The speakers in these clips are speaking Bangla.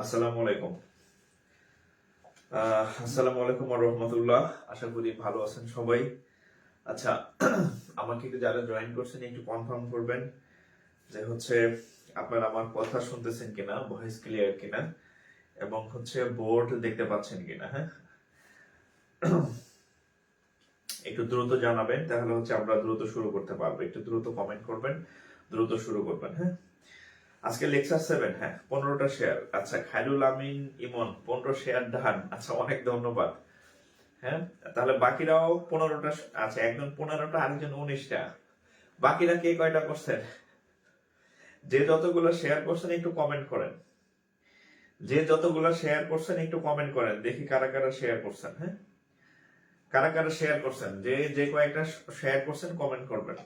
আসসালামু আলাইকুম। আসসালামু আলাইকুম ওয়া রাহমাতুল্লাহ। আশা করি ভালো আছেন সবাই। আচ্ছা, আমাকে একটু যারা জয়েন করছেন একটু কনফার্ম করবেন যে হচ্ছে আপনারা আমার কথা শুনতেছেন কিনা, ভয়েস ক্লিয়ার কিনা, এবং হচ্ছে বোর্ড দেখতে পাচ্ছেন কিনা। হ্যাঁ, একটু দ্রুত জানাবেন, তাহলে হচ্ছে আমরা দ্রুত শুরু করতে পারবো। একটু দ্রুত কমেন্ট করবেন, দ্রুত শুরু করবেন। হ্যাঁ, আজকে লেকচার 7। হ্যাঁ, 15টা শেয়ার। আচ্ছা, খায়রুল আমিন ইমন 15 শেয়ার ডান। আচ্ছা, অনেক ধন্যবাদ। হ্যাঁ, তাহলে বাকিরাও 15টা। আচ্ছা, একজন 15টা, আরেকজন 19টা। বাকিরা কে কয়টা করছেন? যে যতগুলো শেয়ার করছেন একটু কমেন্ট করেন। যে যতগুলো শেয়ার করছেন একটু কমেন্ট করেন, দেখি কারা কারা শেয়ার করছেন। হ্যাঁ, কারা কারা শেয়ার করছেন, যে যে কয়েকটা শেয়ার করছেন কমেন্ট করবেন।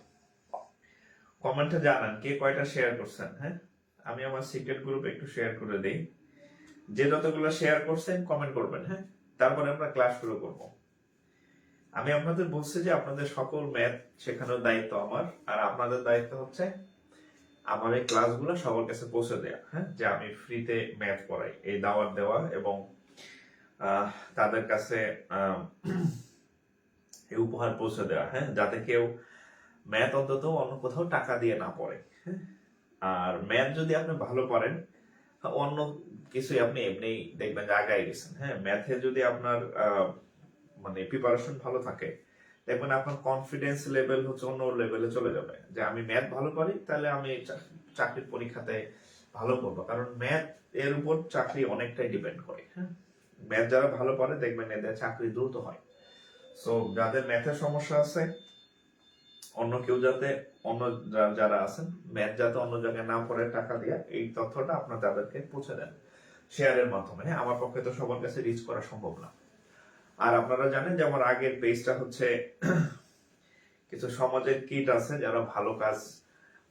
কমেন্টে জানান কে কয়টা শেয়ার করছেন। হ্যাঁ, আমি আমার সিক্রেট গ্রুপে একটু শেয়ার করে দেই। যে যতগুলো শেয়ার করছেন কমেন্ট করবেন। হ্যাঁ, তারপরে আমরা ক্লাস শুরু করব। আমি আপনাদের বলছি যে আপনাদের সকল ম্যাথ শেখানোর দায়িত্ব আমার, আর আপনাদের দায়িত্ব হচ্ছে আমার এই ক্লাসগুলো সবার কাছে পৌঁছে দেওয়া। হ্যাঁ, যে আমি ফ্রিতে ম্যাথ পড়াই, এই দাওয়াত দেওয়া এবং তাদের কাছে এই উপহার পৌঁছে দেওয়া। হ্যাঁ, যাতে কেউ ম্যাথ অন্তত অন্য কোথাও টাকা দিয়ে না পড়ে। হ্যাঁ, আর ম্যাথ যদি আপনি ভালো পারেন, অন্য কিছুই আপনি এমনি দেখবেন যে আগায় গেছেন। হ্যাঁ, ম্যাথে যদি আপনার মানে প্রিপারেশন ভালো থাকে, দেখবেন আপনার কনফিডেন্স লেভেল হচ্ছে অন্য লেভেলে চলে যাবে। যে আমি ম্যাথ ভালো পারি, তাহলে আমি চাকরির পরীক্ষাতে ভালো করবো, কারণ ম্যাথ এর উপর চাকরি অনেকটাই ডিপেন্ড করে। হ্যাঁ, ম্যাথ যারা ভালো পারে দেখবেন এদের চাকরি দ্রুত হয়। সো যাদের ম্যাথের সমস্যা আছে, অন্য কেউ যাতে, অন্য যারা আছেন ম্যাথ যাতে অন্য জায়গায় না পড়ে টাকা দিয়ে, এই তথ্যটা আপনার তাদেরকে পৌঁছে দেন শেয়ারের মাধ্যমে। হ্যাঁ, আমার পক্ষে তো সবার কাছে রিচ করা সম্ভব না। আর আপনারা জানেন যে আমার আগের পেজটা হচ্ছে কিছু সমাজের কিট আছে যারা ভালো কাজ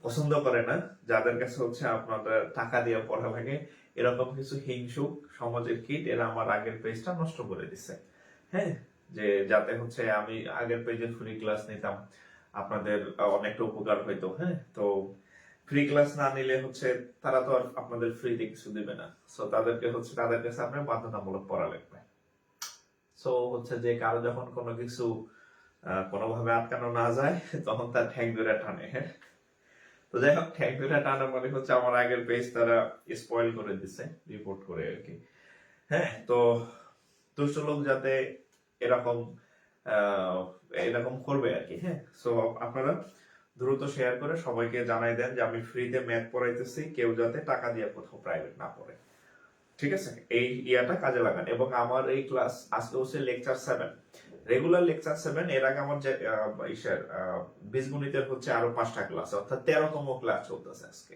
পছন্দ করে না, যাদের কাছে হচ্ছে আপনাদের টাকা দিয়ে পড়া লাগে, এরকম কিছু হিংসুক সমাজের কিট, এরা আমার আগের পেজটা নষ্ট করে দিছে। হ্যাঁ, যে যাতে হচ্ছে আমি আগের পেজে ফ্রি ক্লাস নিতাম, আপনাদের অনেকটা উপকার হইতো। হ্যাঁ, তো ফ্রি ক্লাস না নিলে হচ্ছে তারা তো আর আপনাদের ফ্রিতে কিছু দিবে না। সো তাদেরকে হচ্ছে তাদের কাছে আপনার বাধ্যতামূলক পড়া লাগবে। সো হচ্ছে যে কারো যখন কোনো কিছু কোনোভাবে আটকানো না যায়, তখন তার ঠ্যাং ধরে টানে। হ্যাঁ, তো যাই হোক, ঠ্যাং ধরে টানা মানে হচ্ছে আমার আগের পেজ তারা স্পয়েল করে দিছে, রিপোর্ট করে আর কি। হ্যাঁ, তো দুষ্ট লোক যাতে এরকম এরকম করবে আর কি। হ্যাঁ, সো আপনারা দ্রুত শেয়ার করে সবাইকে জানাই দেন যে আমি ফ্রিতে ম্যাথ পড়াইতেছি, কেউ যাতে টাকা দিয়ে কোথাও প্রাইভেট না পড়ে। ঠিক আছে, এই ইয়াটা কাজে লাগান। এবং আমার এই ক্লাস আজকে হচ্ছে লেকচার 7, রেগুলার লেকচার 7। এর আগে আমার যে বীজগণিতের হচ্ছে আরো 5টা ক্লাস, অর্থাৎ 13তম ক্লাস চলতেছে আজকে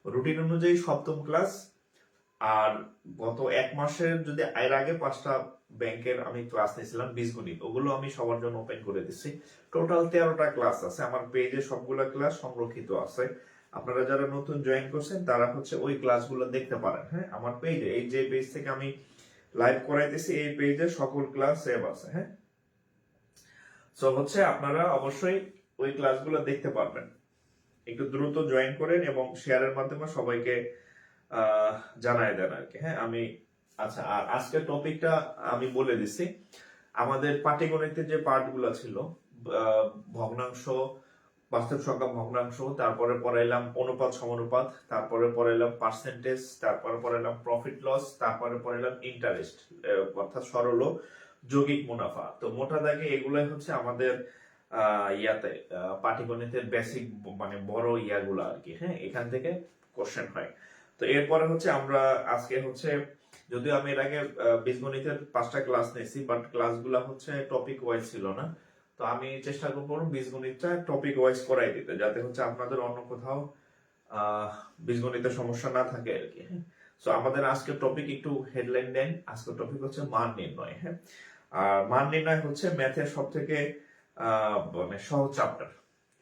রুটিন অনুযায়ী, 7ম ক্লাস। আর গত 1 মাসের যদি এর আগে 5টা ব্যাংকের আমি ক্লাস নিয়েছিলাম বীজগণিত, ওগুলো আমি সবার জন্য ওপেন করে দিচ্ছি। টোটাল 13টা ক্লাস আছে আমার পেজে, সবগুলো ক্লাস সংরক্ষিত আছে। আপনারা যারা নতুন জয়েন করছেন তারা হচ্ছে ওই ক্লাসগুলো দেখতে পারেন। হ্যাঁ, আমার পেজে, এই যে পেজ থেকে আমি লাইভ করাইতেছি, এই পেজে সকল ক্লাস সেভ আছে। হ্যাঁ, সো হচ্ছে আপনারা অবশ্যই ওই ক্লাসগুলো দেখতে পারবেন। একটু দ্রুত জয়েন করেন এবং শেয়ারের মাধ্যমে সবাইকে জানাই দেন আর কি। হ্যাঁ, আমি আচ্ছা, আর আজকের টপিকটা আমি বলে দিচ্ছি। আমাদের পাটিগণিতের যে পার্ট গুলো ছিল, ভগ্নাংশ, বাস্তব সংখ্যা ভগ্নাংশ, তারপরে পড়াইলাম অনুপাত সমানুপাত, তারপরে পড়াইলাম পার্সেন্টেজ, তারপরে পড়াইলাম প্রফিট লস, তারপরে পড়াইলাম ইন্টারেস্ট, অর্থাৎ সরল ও যৌগিক মুনাফা। তো মোটা দাগে এগুলাই হচ্ছে আমাদের ইয়াতে পাটিগণিতের বেসিক, মানে বড় ইয়াগুলো আর কি। হ্যাঁ, এখান থেকে কোশ্চেন হয়। তো এরপরে হচ্ছে আমরা আজকে হচ্ছে, যদিও আমি এর আগে বীজগণিতের 5টা ক্লাস নিয়েছি, বাট ক্লাসগুলো হচ্ছে টপিক ওয়াইজ ছিল না। তো আমি চেষ্টা করবো বীজগণিতটা টপিক ওয়াইজ করাই দিতে, যাতে হচ্ছে আপনাদের অন্য কোথাও বীজগণিতের সমস্যা না থাকে আর কি। হ্যাঁ, সো আমাদের আজকের টপিক একটু হেডলাইন দেন। আজকের টপিক হচ্ছে মান নির্ণয়। হ্যাঁ, আর মান নির্ণয় হচ্ছে ম্যাথের সব থেকে মানে সহজ চ্যাপ্টার,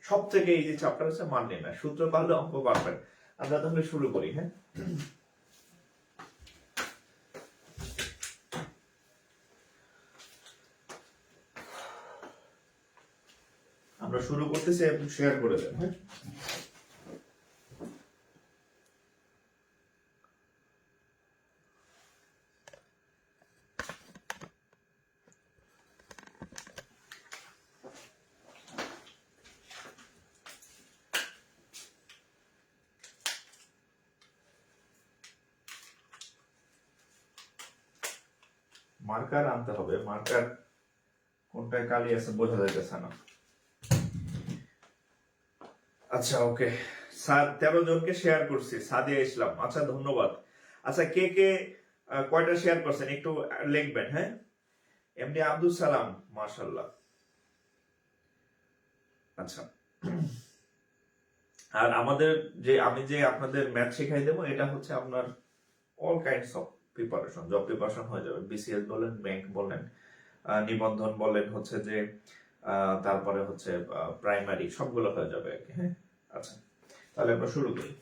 সব থেকে ইজি চ্যাপ্টার হচ্ছে মান নির্ণয়। সূত্র পারলে অঙ্ক পারবেন। আমরা তাহলে শুরু করি। হ্যাঁ, আমরা শুরু করতেছি, এবং শেয়ার করে দেন। হ্যাঁ, মার্কার আনতে হবে, মার্কার কোনটায় কালি আছে বোঝা যাইতেছে না। আচ্ছা ওকে স্যার, 13 জনকে শেয়ার করছি, সাদিয়া ইসলাম, আচ্ছা ধন্যবাদ। আচ্ছা কে কে কয়টা শেয়ার করছেন একটু লিখবেন। হ্যাঁ, এমডি আব্দুল সালাম, মাশাআল্লাহ। আচ্ছা, আর আমাদের আমি যে আপনাদের ম্যাথ শেখাই দেবো, এটা হচ্ছে আপনার all kinds of preparation, job preparation হয়ে যাবে। বিসিএস বলেন, ব্যাংক বলেন, নিবন্ধন বলেন, হচ্ছে যে তারপরে হচ্ছে প্রাইমারি, সবগুলো হয়ে যাবে আর কি। হ্যাঁ, আচ্ছা তাহলে আমরা শুরু করি।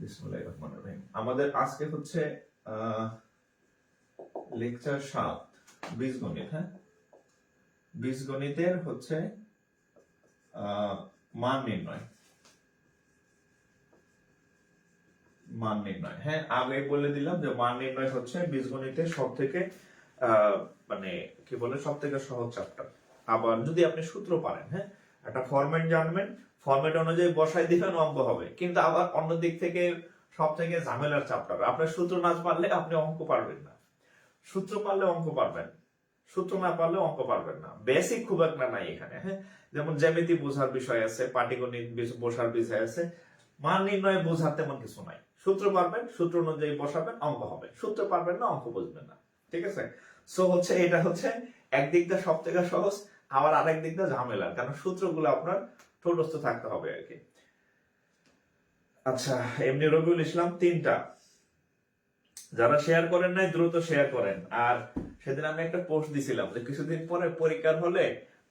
বিসমিল্লাহির রহমানির রহিম। আমাদের আজকে হচ্ছে লেকচার 7, বীজগণিত। হ্যাঁ, বীজগণিতের হচ্ছে মান নির্ণয়। মান নির্ণয়, হ্যাঁ আগে বলে দিলাম যে মান নির্ণয় হচ্ছে বীজগণিতের সব থেকে মানে কি বলে সব থেকে সহজ চ্যাপ্টার। আবার যদি আপনি সূত্র পারেন, হ্যাঁ একটা ফরম্যাট জানবেন, ফরম্যাট অনুযায়ী বসাই দিবেন, অঙ্ক হবে। কিন্তু আবার অন্য দিক থেকে সব থেকে ঝামেলার চ্যাপ্টার, আপনার সূত্র না পারলে আপনি অঙ্ক পারবেন না, সূত্র পারলে অঙ্ক পারবেন, সূত্র না পারলে অঙ্ক পারবেন না। বেসিক খুব একটা নাই এখানে। হ্যাঁ, যেমন জ্যামিতি বোঝার বিষয় আছে, পাটিগণিত বোঝার বিষয় আছে, মান নির্ণয় বোঝার তেমন কিছু নাই। সূত্র পারবেন, সূত্র অনুযায়ী বসাবেন, অঙ্ক হবে। সূত্র পারবেন না, অঙ্ক বুঝবেন না। ঠিক আছে, সো হচ্ছে এটা হচ্ছে একদিক দিয়ে সব থেকে সহজ, আবার আরেক দিক দিয়ে ঝামেলা, কারণ সূত্রগুলো আপনার ঠোঁটস্থ থাকতে হবে আর কি। আচ্ছা, এমনি রবিউল ইসলাম 3টা। যারা শেয়ার করেন নাই দ্রুত শেয়ার করেন। আর সেদিন আমি একটা পোস্ট দিছিলাম যে কিছুদিন পরে পরীক্ষার হলে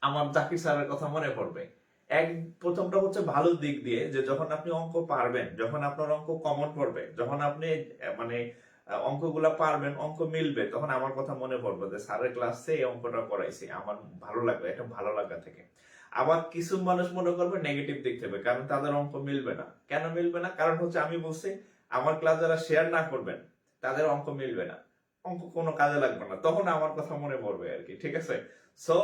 আমার জাকির স্যারের কথা মনে পড়বে। প্রথমটা হচ্ছে ভালো দিক দিয়ে, যে যখন আপনি অঙ্ক পারবেন, যখন আপনার অঙ্ক কমন পড়বে, যখন আপনি মানে অঙ্কগুলা পারবেন, অঙ্ক মিলবে, তখন আমার কথা মনে পড়বে যে স্যারের ক্লাসে এই অঙ্কটা করাইছি, আমার ভালো লাগবে, এটা ভালো লাগা থেকে। আবার কিছু মানুষ মনে করবে নেগেটিভ দিক থেকে, কারণ তাদের অঙ্ক মিলবে না। কেন মিলবে না? কারণ হচ্ছে আমি বলছি আমার ক্লাস যারা শেয়ার না করবেন তাদের অঙ্ক মিলবে না, অঙ্ক কোনো কাজে লাগবে না, তখন আমার কথা মনে পড়বে আর কি। ঠিক আছে, সো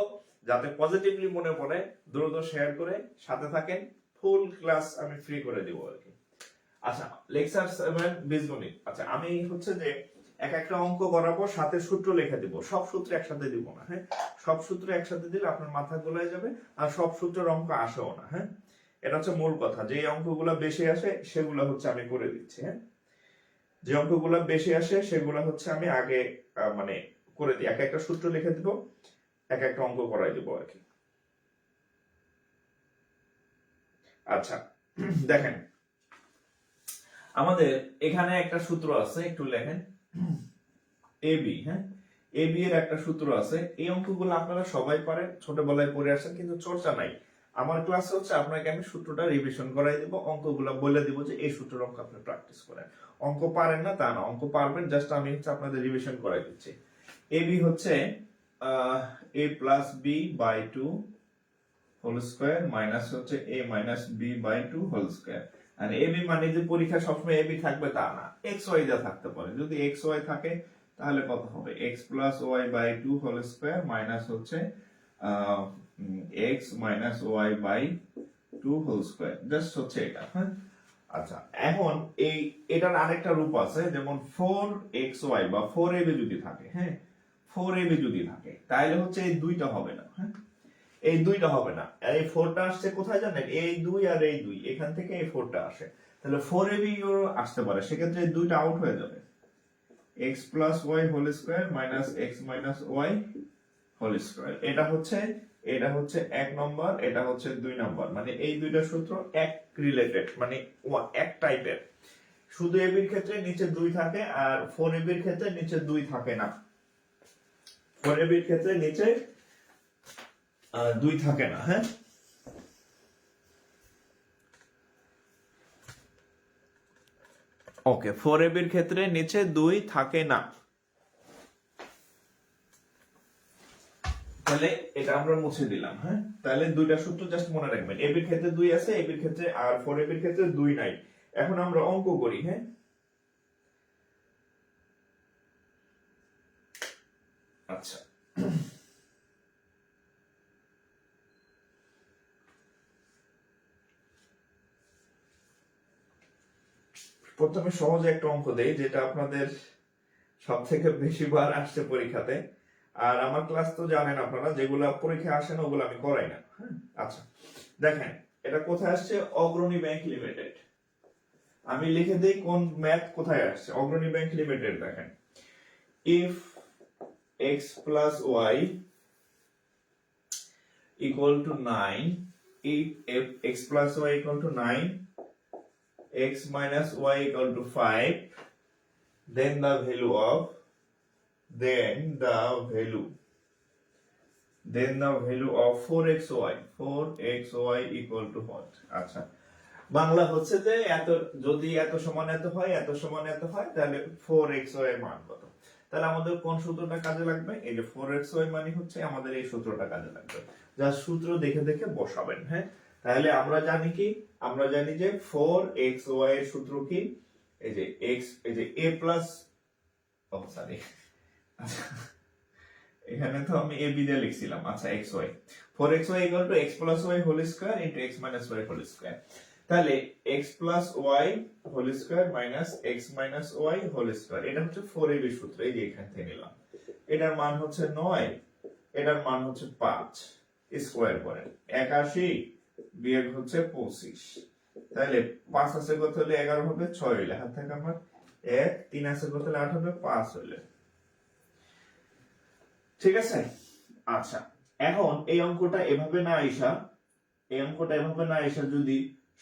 যাতে পজিটিভলি মনে পড়ে, দ্রুত শেয়ার করে সাথে থাকেন, ফুল ক্লাস আমি ফ্রি করে দিব আর কি। আচ্ছা, লেকচার 7 বীজগণিত। আচ্ছা, আমি হচ্ছে যে এক একটা অঙ্ক করাবো, সাথে সূত্র লিখে দিব, সব সূত্র একসাথে দিব না। হ্যাঁ, সব সূত্র একসাথে দিলে আপনার মাথা গোলায় যাবে, আর সব সূত্রের অঙ্ক আসেও না। হ্যাঁ, এটা হচ্ছে মূল কথা, যে অঙ্কগুলো বেশি আসে সেগুলো হচ্ছে আমি করে দিচ্ছি। হ্যাঁ, যে অঙ্কগুলো বেশি আসে সেগুলো হচ্ছে আমি আগে মানে করে দিই, এক একটা সূত্র লিখে দিব, এক একটা অঙ্ক করাই দিব আর কি। আচ্ছা দেখেন, আমাদের এখানে একটা সূত্র আছে, একটু লেখেন, এবি। হ্যাঁ, এবি এর একটা সূত্র আছে। এই অঙ্কগুলো আপনারা সবাই পারেন, ছোটবেলায় পড়ে আসেন, কিন্তু চর্চা নাই। আমার ক্লাসে হচ্ছে আপনাকে আমি সূত্রটা রিভিশন করাই দিব, অঙ্কগুলো বলে দিব যে এই সূত্রের অঙ্ক আপনি প্র্যাকটিস করেন। অঙ্ক পারেন না তা না, অঙ্ক পারবেন, জাস্ট আমি হচ্ছে আপনাদের রিভিশন করাই দিচ্ছি। এবি হচ্ছে a plus b by 2 whole square minus হচ্ছে a minus b by 2 whole square. আর এবি মানে যে পরীক্ষা সবসময় এবি থাকবে তা না, এক্স ওয়াই যা থাকতে পারে। যদি এক্স ওয়াই থাকে তাহলে কত হবে? X plus Y by 2 whole square minus হচ্ছে X minus Y by 2 whole square, just হচ্ছে এটা। হ্যাঁ, আচ্ছা এখন এটার আরেকটা রূপ আছে, যেমন 4xy বা 4ab যদি থাকে, হ্যাঁ 4ab যদি থাকে, তাহলে হচ্ছে এই দুইটা হবে না। হ্যাঁ, এই দুইটা হবে না। আর এই 4টা আসছে কোথায় জানেন? এই 2 আর এই 2, এখান থেকে এই 4টা আসে, তাহলে 4ab আসতে পারে, সেক্ষেত্রে এই দুইটা আউট হয়ে যাবে। x plus y whole square minus x minus y whole square, এটা হচ্ছে 1 নম্বর, এটা হচ্ছে 2 নম্বর। মানে এই দুইটা সূত্র এক রিলেটেড, মানে এক টাইপের। শুধু ab এর ক্ষেত্রে নিচে 2 থাকে, আর 4ab এর ক্ষেত্রে নিচে 2 থাকে না। 4ab এর ক্ষেত্রে নিচে 2 থাকে না। হ্যাঁ, ওকে, 4ab এর ক্ষেত্রে নিচে 2 থাকে না। তাহলে এটা আমরা মুছে দিলাম। হ্যাঁ, তাহলে দুইটা সূত্র জাস্ট মনে রাখবেন, ab এর ক্ষেত্রে 2 আছে, ab এর ক্ষেত্রে, আর 4ab এর ক্ষেত্রে 2 নাই। এখন আমরা অঙ্ক করি। হ্যাঁ, আচ্ছা প্রথমে সহজে একটা অঙ্ক দেই, যেটা আপনাদের সব থেকে বেশি বার আসছে পরীক্ষাতে। আর আমার ক্লাস তো জানেন আপনারা, যেগুলো পরীক্ষায় আসে না ওগুলো আমি করাই না। হ্যাঁ, আচ্ছা দেখেন এটা কোথায় আসছে, অগ্রণী ব্যাংক লিমিটেড। আমি লিখে দিই কোন ম্যাথ কোথায় আসছে। অগ্রণী ব্যাংক লিমিটেড দেখেন, if x plus y equal to 9, if x plus y equal to 9, x minus y equal to 5, then the value of then the value of 4xy equal to what? আচ্ছা বাংলা হচ্ছে যে এত যদি এত সমান এত হয়, এত সমান এত হয়, তাহলে 4xy এর মান কত। তাহলে আমাদের কোন সূত্রটা কাজে লাগবে, এই যে 4xy মানে হচ্ছে আমাদের এই সূত্রটা কাজে লাগবে, যা সূত্র দেখে দেখে বসাবেন। হ্যাঁ, তাহলে আমরা জানি কি, আমরা জানি যে 4xy এর সূত্র কি, এই যে x, এই যে a প্লাস, ও সরি এখানে তো আমি a b দিয়ে লিখছিলাম। আচ্ছা xy, 4xy equal to x plus y whole square into x minus y whole square। তাহলে x plus y whole square minus x minus y whole square, এটা হচ্ছে 4ab সূত্র। এই যে এখান থেকে নিলাম, এটার মান হচ্ছে 9, এটার মান হচ্ছে 5, স্কয়ার করেন 81 বিয়োগ হচ্ছে 25। তাহলে 5 আছে কত হলে 11 হবে, 6 হইলে হাত থেকে আমার 1, 3 আছে কত হলে 8 হবে, 5 হইলে। ঠিক আছে, আচ্ছা এখন এই অঙ্কটা এভাবে না আইসা, যদি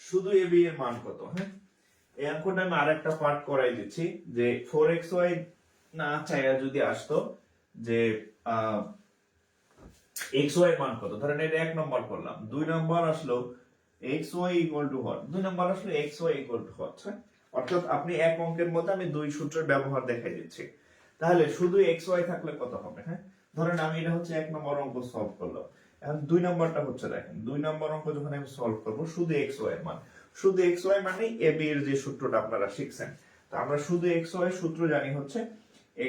শুধু ab এর মান কত, হ্যাঁ এই অঙ্কটা আমি আরেকটা পার্ট করাই দিচ্ছি, যে 4xy না চাইয়া যদি আসতো যে xy এর মান কত, ধরেন এটা 1 নম্বর করলাম, 2 নম্বর আসলো xy ইকুয়াল টু what, 2 নম্বর আসলো xy ইকুয়াল টু what। অর্থাৎ আপনি এক অঙ্কের মধ্যে আমি দুই সূত্রের ব্যবহার দেখাই দিচ্ছি। তাহলে শুধু xy থাকলে কত হবে, হ্যাঁ ধরেন আমি এটা হচ্ছে 1 নম্বর অঙ্ক সলভ করলাম, এখন 2 নম্বরটা হচ্ছে দেখেন 2 নম্বর অঙ্ক যখন আমি সলভ করব, শুধু xy এর মান, শুধু xy মানে ab এর যে সূত্রটা আপনারা শিখছেন, তো আমরা শুধু xy সূত্র জানি হচ্ছে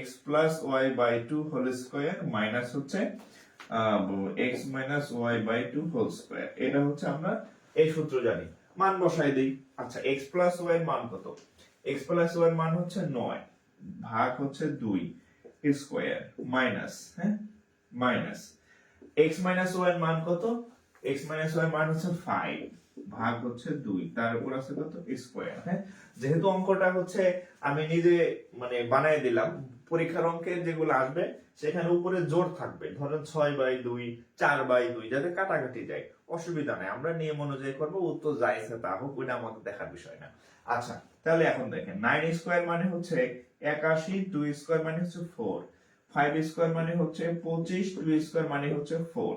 x plus y by 2 whole square minus হচ্ছে x minus y by 2 whole square। এটা হচ্ছে আমরা এই সূত্র জানি, মান বসাই দেই। আচ্ছা x plus y এর মান কত, x plus y এর মান হচ্ছে 9 ভাগ হচ্ছে 2 স্কয়ার মাইনাস, হ্যাঁ মাইনাস x minus y এর মান কত, x minus y এর মান হচ্ছে 5 ভাগ হচ্ছে 2, তার উপর আছে কত স্কয়ার। হ্যাঁ, যেহেতু অঙ্কটা হচ্ছে আমি নিজে মানে বানাই দিলাম, পরীক্ষার অঙ্কে যেগুলো আসবে সেখানে উপরে জোর থাকবে, ধরেন 6/2, 4/2, যাতে কাটাকাটি যায়, অসুবিধা নাই, আমরা নিয়ম অনুযায়ী করবো, উত্তর যা ইচ্ছা তা হোক, ওইটা আমাদের দেখার বিষয় না। আচ্ছা তাহলে এখন দেখেন 9 স্কয়ার মানে হচ্ছে 81, 2 স্কয়ার মানে হচ্ছে 4, 5 স্কয়ার মানে হচ্ছে 25, 2 স্কয়ার মানে হচ্ছে 4,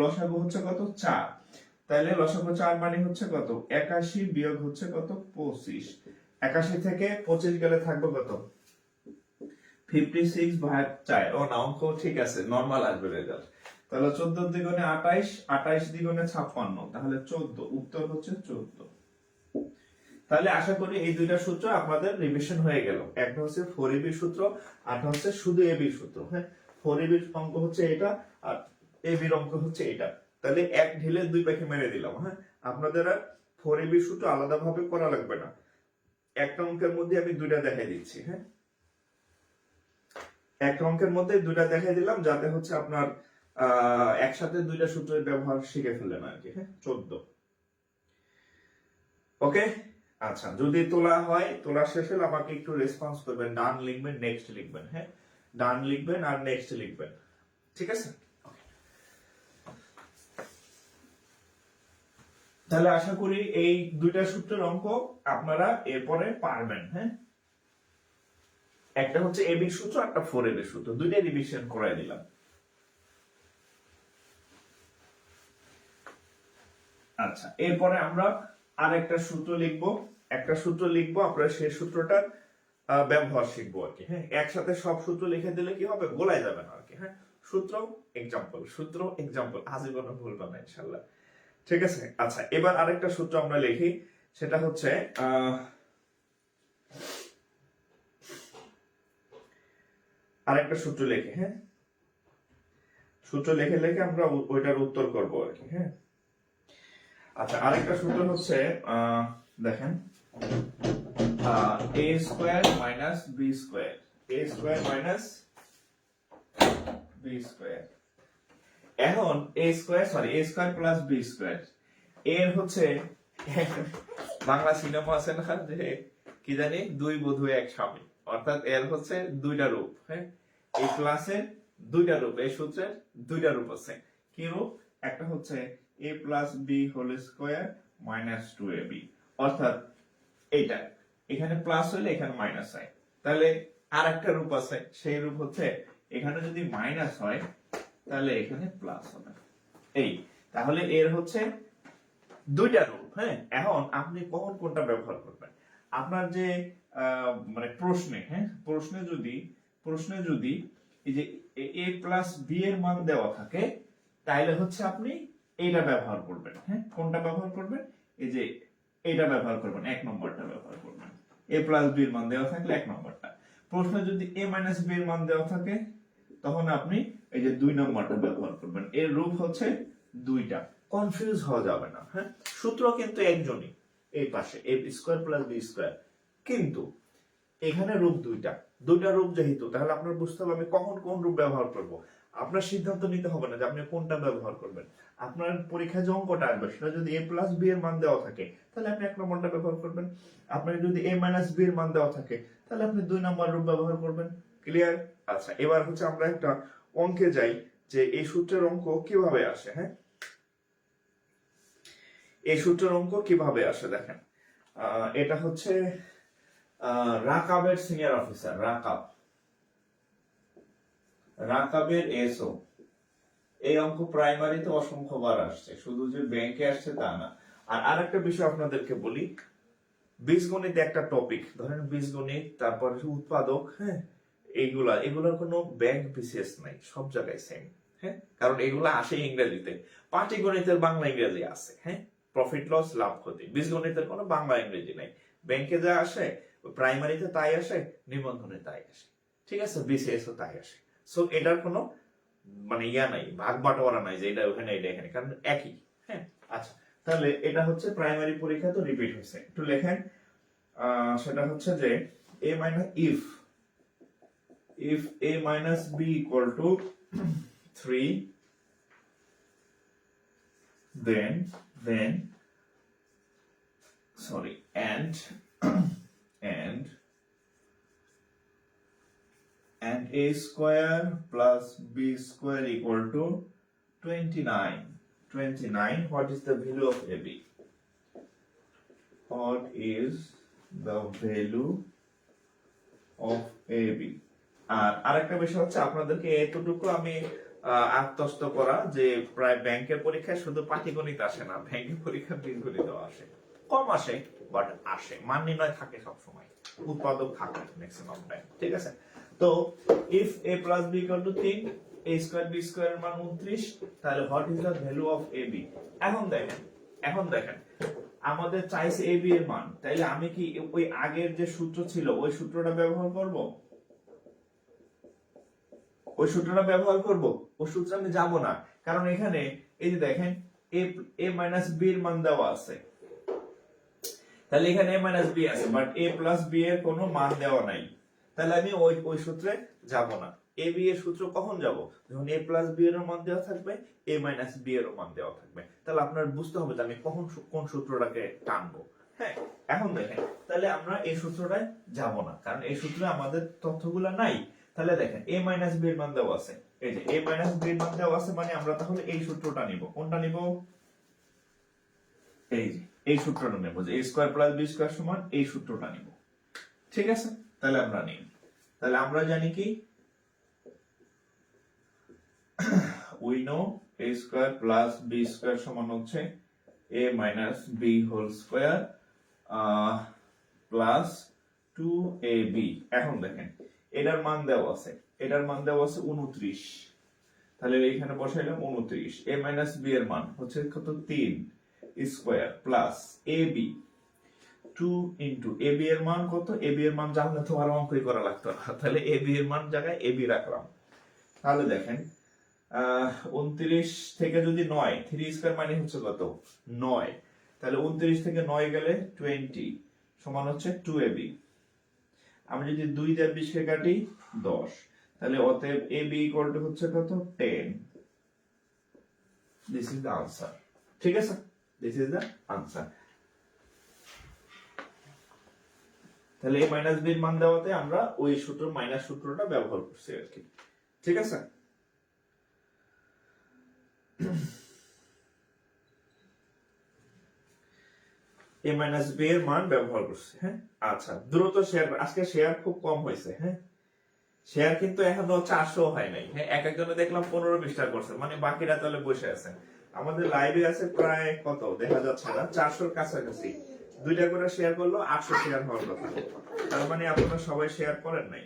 লসাগু হচ্ছে কত 4, তাহলে লসাগু 4 মানে হচ্ছে কত 81 বিয়োগ হচ্ছে কত 25, 81 থেকে 25 গেলে থাকবে কত 56 ভাগ 4। ও না, অঙ্ক ঠিক আছে, নরমাল আসবে রেজাল্ট। তাহলে 14 দ্বিগুণে 28, 28 দ্বিগুণে 56, তাহলে 14, উত্তর হচ্ছে 14। তাহলে আশা করি এই দুইটা সূত্র আপনাদের রিভিশন হয়ে গেল, একটা হচ্ছে 4ab সূত্র, আর হচ্ছে শুধু ab সূত্র। হ্যাঁ, 4ab অঙ্ক হচ্ছে এটা, আর ab এর অঙ্ক হচ্ছে এটা। তাহলে এক ঢিলে দুই পাখি মেরে দিলাম। হ্যাঁ, আপনাদের আর 4ab সূত্র আলাদা ভাবে করা লাগবে না, একটা অঙ্কের মধ্যে আমি দুইটা দেখাই দিচ্ছি। হ্যাঁ, একটা অঙ্কের মধ্যে দুইটা দেখাই দিলাম, যাতে হচ্ছে আপনার একসাথে দুইটা সূত্রের ব্যবহার শিখে ফেললেন আর কি। হ্যাঁ, 14। ওকে, আচ্ছা যদি তোলা হয়, তোলা শেষ হলে আমাকে একটু রেসপন্স করবেন, ডান লিখবেন, নেক্সট লিখবেন। হ্যাঁ, ডান লিখবেন আর নেক্সট লিখবেন, ঠিক আছে? তাহলে আশা করি এই দুইটা সূত্রের অঙ্ক আপনারা এরপরে পারবেন। হ্যাঁ, একটা হচ্ছে ab সূত্র, একটা 4ab সূত্র, দুইটা রিভিশন করাই দিলাম। আচ্ছা, এরপরে আমরা আরেকটা সূত্র লিখবো, আমরা সেই সূত্রটার ব্যবহার শিখবো আর কি। হ্যাঁ, একসাথে সব সূত্র লিখে দিলে কি হবে, গোলাই যাবে না আর কি। হ্যাঁ, সূত্র এক্সাম্পল আজীবন ভুলবা না ইনশাআল্লাহ, ঠিক আছে? আচ্ছা, এবার আরেকটা সূত্র আমরা লিখি, সেটা হচ্ছে আরেকটা সূত্র লিখি। হ্যাঁ, সূত্র লিখে আমরা ওইটার উত্তর করবো আর কি। হ্যাঁ, আচ্ছা আরেকটা সূত্র হচ্ছে দেখেন a square minus b square a square minus b square. এখন a square plus b square এর হচ্ছে বাংলা সিনেমা আছে না যে কি জানি দুই বধূ এক স্বামী, অর্থাৎ এর হচ্ছে দুইটা রূপ। হ্যাঁ, এই ক্লাসের দুইটা রূপ, এই সূত্রের দুইটা রূপ আছে। কি রূপ? একটা হচ্ছে a plus B whole square minus 2ab, অর্থাৎ এইটা এখানে প্লাস হইলে এখানে মাইনাস হয়। তাহলে আর একটা রূপ আছে, সেই রূপ হচ্ছে এখানে যদি মাইনাস হয় তাহলে এখানে প্লাস হবে। এই তাহলে এর হচ্ছে দুইটা রূপ। হ্যাঁ, এখন আপনি কখন কোনটা ব্যবহার করবেন? আপনার যে মানে প্রশ্নে, হ্যাঁ প্রশ্নে যদি এই যে a প্লাস বি এর মান দেওয়া থাকে তাহলে হচ্ছে আপনি এইটা ব্যবহার করবেন। হ্যাঁ, কোনটা ব্যবহার করবেন? এই যে এইটা ব্যবহার করবেন, এক নম্বরটা ব্যবহার করবেন। a প্লাস বি এর মান দেওয়া থাকলে এক নম্বরটা। প্রশ্নে যদি a মাইনাস বি এর মান দেওয়া থাকে তখন আপনি এই যে দুই নম্বরটা ব্যবহার করবেন। এর রূপ হচ্ছে দুইটা, কনফিউজ হওয়া যাবে না। হ্যাঁ, সূত্র কিন্তু একজনই, এই পাশে a square plus b square, কিন্তু এখানে রূপ দুইটা রূপ যেহেতু, তাহলে আপনার বুঝতে হবে আমি কখন কোন রূপ ব্যবহার করব। আপনার সিদ্ধান্ত নিতে হবে না যে আপনি কোনটা ব্যবহার করবেন। আপনার পরীক্ষায় যে অঙ্কটা আসবে সেটা যদি a প্লাস b এর মান দেওয়া থাকে তাহলে আপনি এক নম্বরটা ব্যবহার করবেন। আপনার যদি a মাইনাস b এর মান দেওয়া থাকে তাহলে আপনি দুই নম্বর রূপ ব্যবহার করবেন। ক্লিয়ার? আচ্ছা, এবার হচ্ছে আমরা একটা অঙ্কে যাই যে এই সূত্রের অঙ্ক কিভাবে আসে। হ্যাঁ, এই সূত্রের অঙ্ক কিভাবে আসে দেখেন। এটা হচ্ছে রাকাবের সিনিয়র অফিসার, রাকাবের এসও। এই অঙ্ক প্রাইমারিতে অসংখ্যবার আসছে, শুধু যে ব্যাংকে আসছে তা না। আর আরেকটা বিষয় আপনাদেরকে বলি, বীজগণিত একটা টপিক, ধরেন বীজগণিত, তারপর উৎপাদক, হ্যাঁ এগুলার কোনো ব্যাংক বিশেষ নাই, সব জায়গায় সেম। হ্যাঁ, কারণ এগুলা আসে ইংরেজিতে। পাটিগণিতের বাংলা ইংরেজি আছে। হ্যাঁ, প্রফিট লস, লাভ ক্ষতি। বীজগণিতের কোনো বাংলা ইংরেজি নাই। ব্যাংকে যা আসে প্রাইমারিতে তাই আসে, নিবন্ধনে তাই আসে। ঠিক আছে, বিসিএস ও তাই আসে। সো এটার কোনো মানে ইয়া নাই, ভাগ বাটোয়ারা নাই যে এটা ওখানে এটা এখানে, কারণ একই। হ্যাঁ, আচ্ছা, তাহলে এটা হচ্ছে প্রাইমারি পরীক্ষা তো রিপিট হয়েছে, একটু লেখেন। সেটা হচ্ছে যে a minus if a minus b equal to 3, then sorry and a square plus b square equal to 29. What is the value of ab? What is the value of ab? আর আরেকটা বিষয় হচ্ছে আপনাদেরকে এতটুকু আমি আত্মস্থ করা যে প্রায় ব্যাংকের পরীক্ষায় শুধু পাটিগণিত আসে না, ব্যাংকের পরীক্ষা বীজগণিত আসে, কম আসে বাট আসে। মান নির্ণয় থাকে সব সময়, উৎপাদক থাকে ম্যাক্সিমাম টাইম। ঠিক আছে, তো if a plus b equal to 3, a square b square এর মান 29, তাহলে what is the value of ab? এখন দেখেন আমাদের চাইছে ab এর মান, তাইলে আমি কি ওই আগের যে সূত্র ছিল ওই সূত্রটা ব্যবহার করব? ওই সূত্রটা ব্যবহার করব? ওই সূত্রে আমি যাব না, কারণ এখানে এই যে দেখেন a মাইনাস b এর মান দেওয়া আছে, তাহলে এখানে a মাইনাস b আছে, বাট a প্লাস b এর কোনো মান দেওয়া নাই। তাহলে আমি ওই সূত্রে যাব না। a b এর সূত্র কখন যাব? যখন a প্লাস b এর মান দেওয়া থাকবে, a মাইনাস b এর মান দেওয়া থাকবে। তাহলে আপনার বুঝতে হবে যে আমি কখন কোন সূত্রটাকে টানবো। হ্যাঁ, এখন দেখেন তাহলে আমরা এই সূত্রটায় যাব না, কারণ এই সূত্রে আমাদের তথ্যগুলো নাই। তাহলে দেখেন a মাইনাস b এর মান দেওয়া আছে, এই যে a মাইনাস b এর মান দেওয়া আছে, মানে আমরা তাহলে এই সূত্রটা নিব। কোনটা নিব? এই যে এই সূত্রটা নেব, যে a square plus b square সমান এই সূত্রটা নিব। ঠিক আছে, তাহলে আমরা নিই। তাহলে আমরা জানি কি, we know a square plus b square সমান হচ্ছে a minus b whole square plus 2ab। এখন দেখেন এটার মান দেওয়া আছে, 29। তাহলে এইখানে বসাইলাম 29। a মাইনাস b এর মান হচ্ছে কত? 3 square plus ab 2 into ab এর মান কত? ab এর মান জানলে তো আর অঙ্কই করা লাগতো না, তাহলে ab এর মান জায়গায় ab রাখলাম। তাহলে দেখেন 29 থেকে যদি 9, 3 স্কয়ার মানে হচ্ছে কত? 9। তাহলে 29 থেকে 9 গেলে 20 সমান হচ্ছে 2ab। আমি যদি 2 দিয়ে 20 কে কাটি 10, তাহলে অতএব এ বি ইকুয়াল টু হচ্ছে কত 10। This is the answer. ঠিক আছে, দিস ইজ দ্য আনসার। তাহলে a মাইনাস b এর মান দেওয়াতে আমরা ওই সূত্র মাইনাস সূত্রটা ব্যবহার করছি আর কি। ঠিক আছে, a মাইনাস b এর মান ব্যবহার করছি। হ্যাঁ, আচ্ছা, দ্রুত শেয়ার, আজকে শেয়ার খুব কম হয়েছে। হ্যাঁ, শেয়ার কিন্তু এখনো 400 হয় নাই। হ্যাঁ, এক একজনে দেখলাম 15-20টা করছে, মানে বাকিরা তাহলে বসে আছে। আমাদের লাইভে আছে প্রায় কত দেখা যাচ্ছে না, 400-র কাছাকাছি। 2টা করে শেয়ার করলো 800 শেয়ার হওয়ার কথা। তার মানে আপনারা সবাই শেয়ার করেন নাই।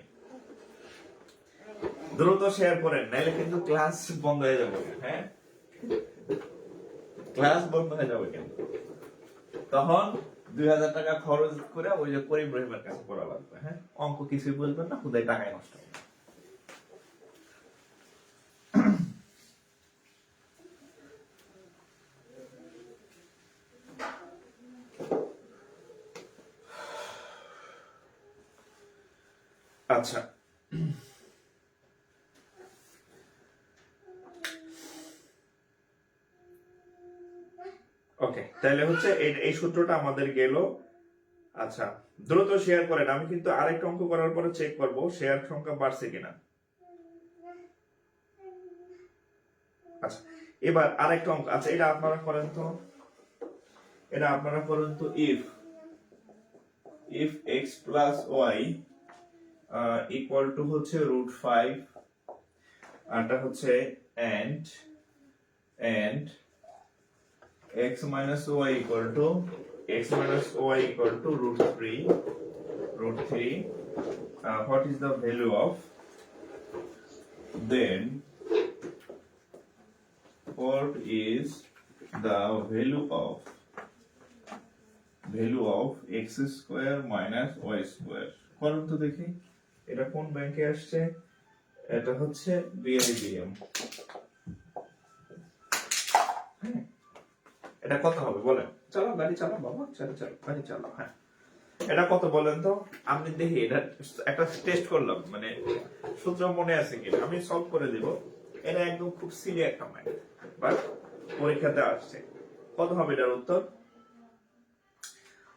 দ্রুত শেয়ার করেন, নাইলে কিন্তু ক্লাস বন্ধ হয়ে যাবে। হ্যাঁ, ক্লাস বন্ধ হয়ে যাবে কিন্তু তখন 2000 টাকা খরচ করে ওই যে করিম রহিমের কাছে পড়া লাগবে। হ্যাঁ, অঙ্ক কিছুই বুঝবেন না, খুদাই টাকায় নষ্ট হবে। আচ্ছা, ওকে, তাহলে হচ্ছে এই সূত্রটা আমাদের গেল। আচ্ছা, দ্রুত শেয়ার করেন। আমি কিন্তু আরেকটা অঙ্ক করার পরে চেক করব শেয়ার সংখ্যা বাড়ছে কিনা। আচ্ছা, এবার আরেকটা অঙ্ক। আচ্ছা, এটা আপনারা করেন তো, if x plus y equal to হচ্ছে √5, আরটা হচ্ছে and x minus y equal to √3, what is the value of, then what is the value of x square minus y square? করুন তো দেখি, এটা কোন ব্যাংকে আসছে? এটা হচ্ছে বিআইবিএম। এটা কত হবে বলেন? চলো গাড়ি চালাও বাবা, চলো গাড়ি চালাও। হ্যাঁ, এটা কত বলেন তো? আমি দেখি, এটা একটা টেস্ট করলাম, মানে সূত্র মনে আছে কিনা। আমি সলভ করে দিব। এটা একদম খুব সিলি একটা ম্যাথ, বাট পরীক্ষাতে আসছে। কত হবে এটার উত্তর?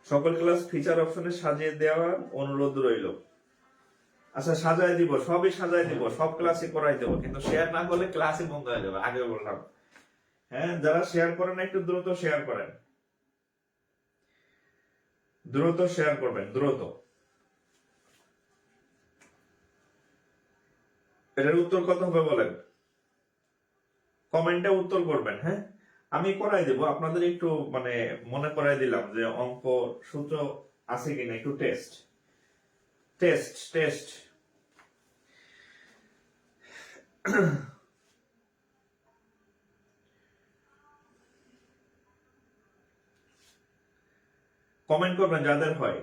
সকল ক্লাস ফিচার অপশনে সাজিয়ে দেওয়ার অনুরোধ রইল। আচ্ছা, সাজায় দিব, সবই সাজায় দিব, সব ক্লাসে করাই দেবো, কিন্তু শেয়ার না করলে ক্লাসই বন্ধ হয়ে যাবে। আগে বললাম। হ্যাঁ, যারা শেয়ার করেন একটু দ্রুত শেয়ার করেন, দ্রুত শেয়ার করবেন, দ্রুত। এটার উত্তর কত হবে বলেন? কমেন্টে উত্তর করবেন। হ্যাঁ, আমি করাই দেব, আপনাদের একটু মানে মনে করাই দিলাম যে অঙ্ক সূত্র আছে কিনা, একটু টেস্ট। কমেন্ট করবেন যাদের হয়।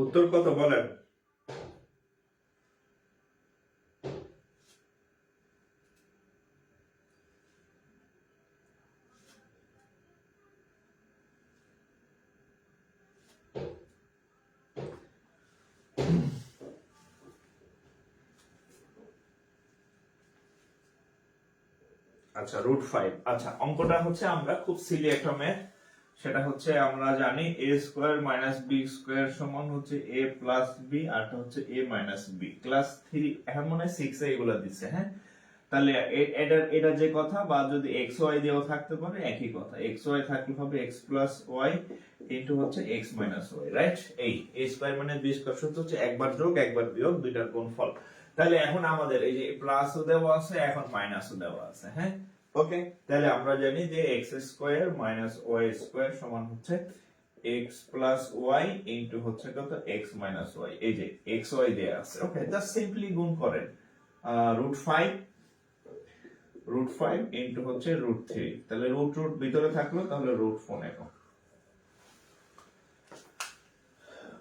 উত্তর কত বলেন? আচ্ছা, √5। আচ্ছা, অঙ্কটা হচ্ছে আমরা খুব সিলি একটা ম্যাথ। সেটা হচ্ছে আমরা জানি a square minus b square সমান হচ্ছে a প্লাস b, আরটা হচ্ছে a মাইনাস b। ক্লাস 3 এখন মনে হয় 6 এ এগুলা দিচ্ছে। হ্যাঁ, তাহলে এটা যে কথা, বা যদি x y দিয়েও থাকতে পারে একই কথা। x y থাকলে হবে x প্লাস y ইনটু হচ্ছে x মাইনাস y, রাইট? এই a স্কয়ার মানে b স্কয়ার সূত্র হচ্ছে একবার যোগ একবার বিয়োগ, দুইটার গুণফল। তাহলে এখন আমাদের এই যে প্লাসও দেওয়া আছে, এখন মাইনাসও দেওয়া আছে। হ্যাঁ, ওকে, তাহলে আমরা জানি যে x square minus y square সমান হচ্ছে x প্লাস y ইনটু হচ্ছে কত x মাইনাস y। এই যে x y দেয়া আছে। ওকে, জাস্ট সিম্পলি গুণ করেন। √5 √5 ইন্টু হচ্ছে √3, তাহলে রুট রুট ভিতরে থাকলো, তাহলে √15।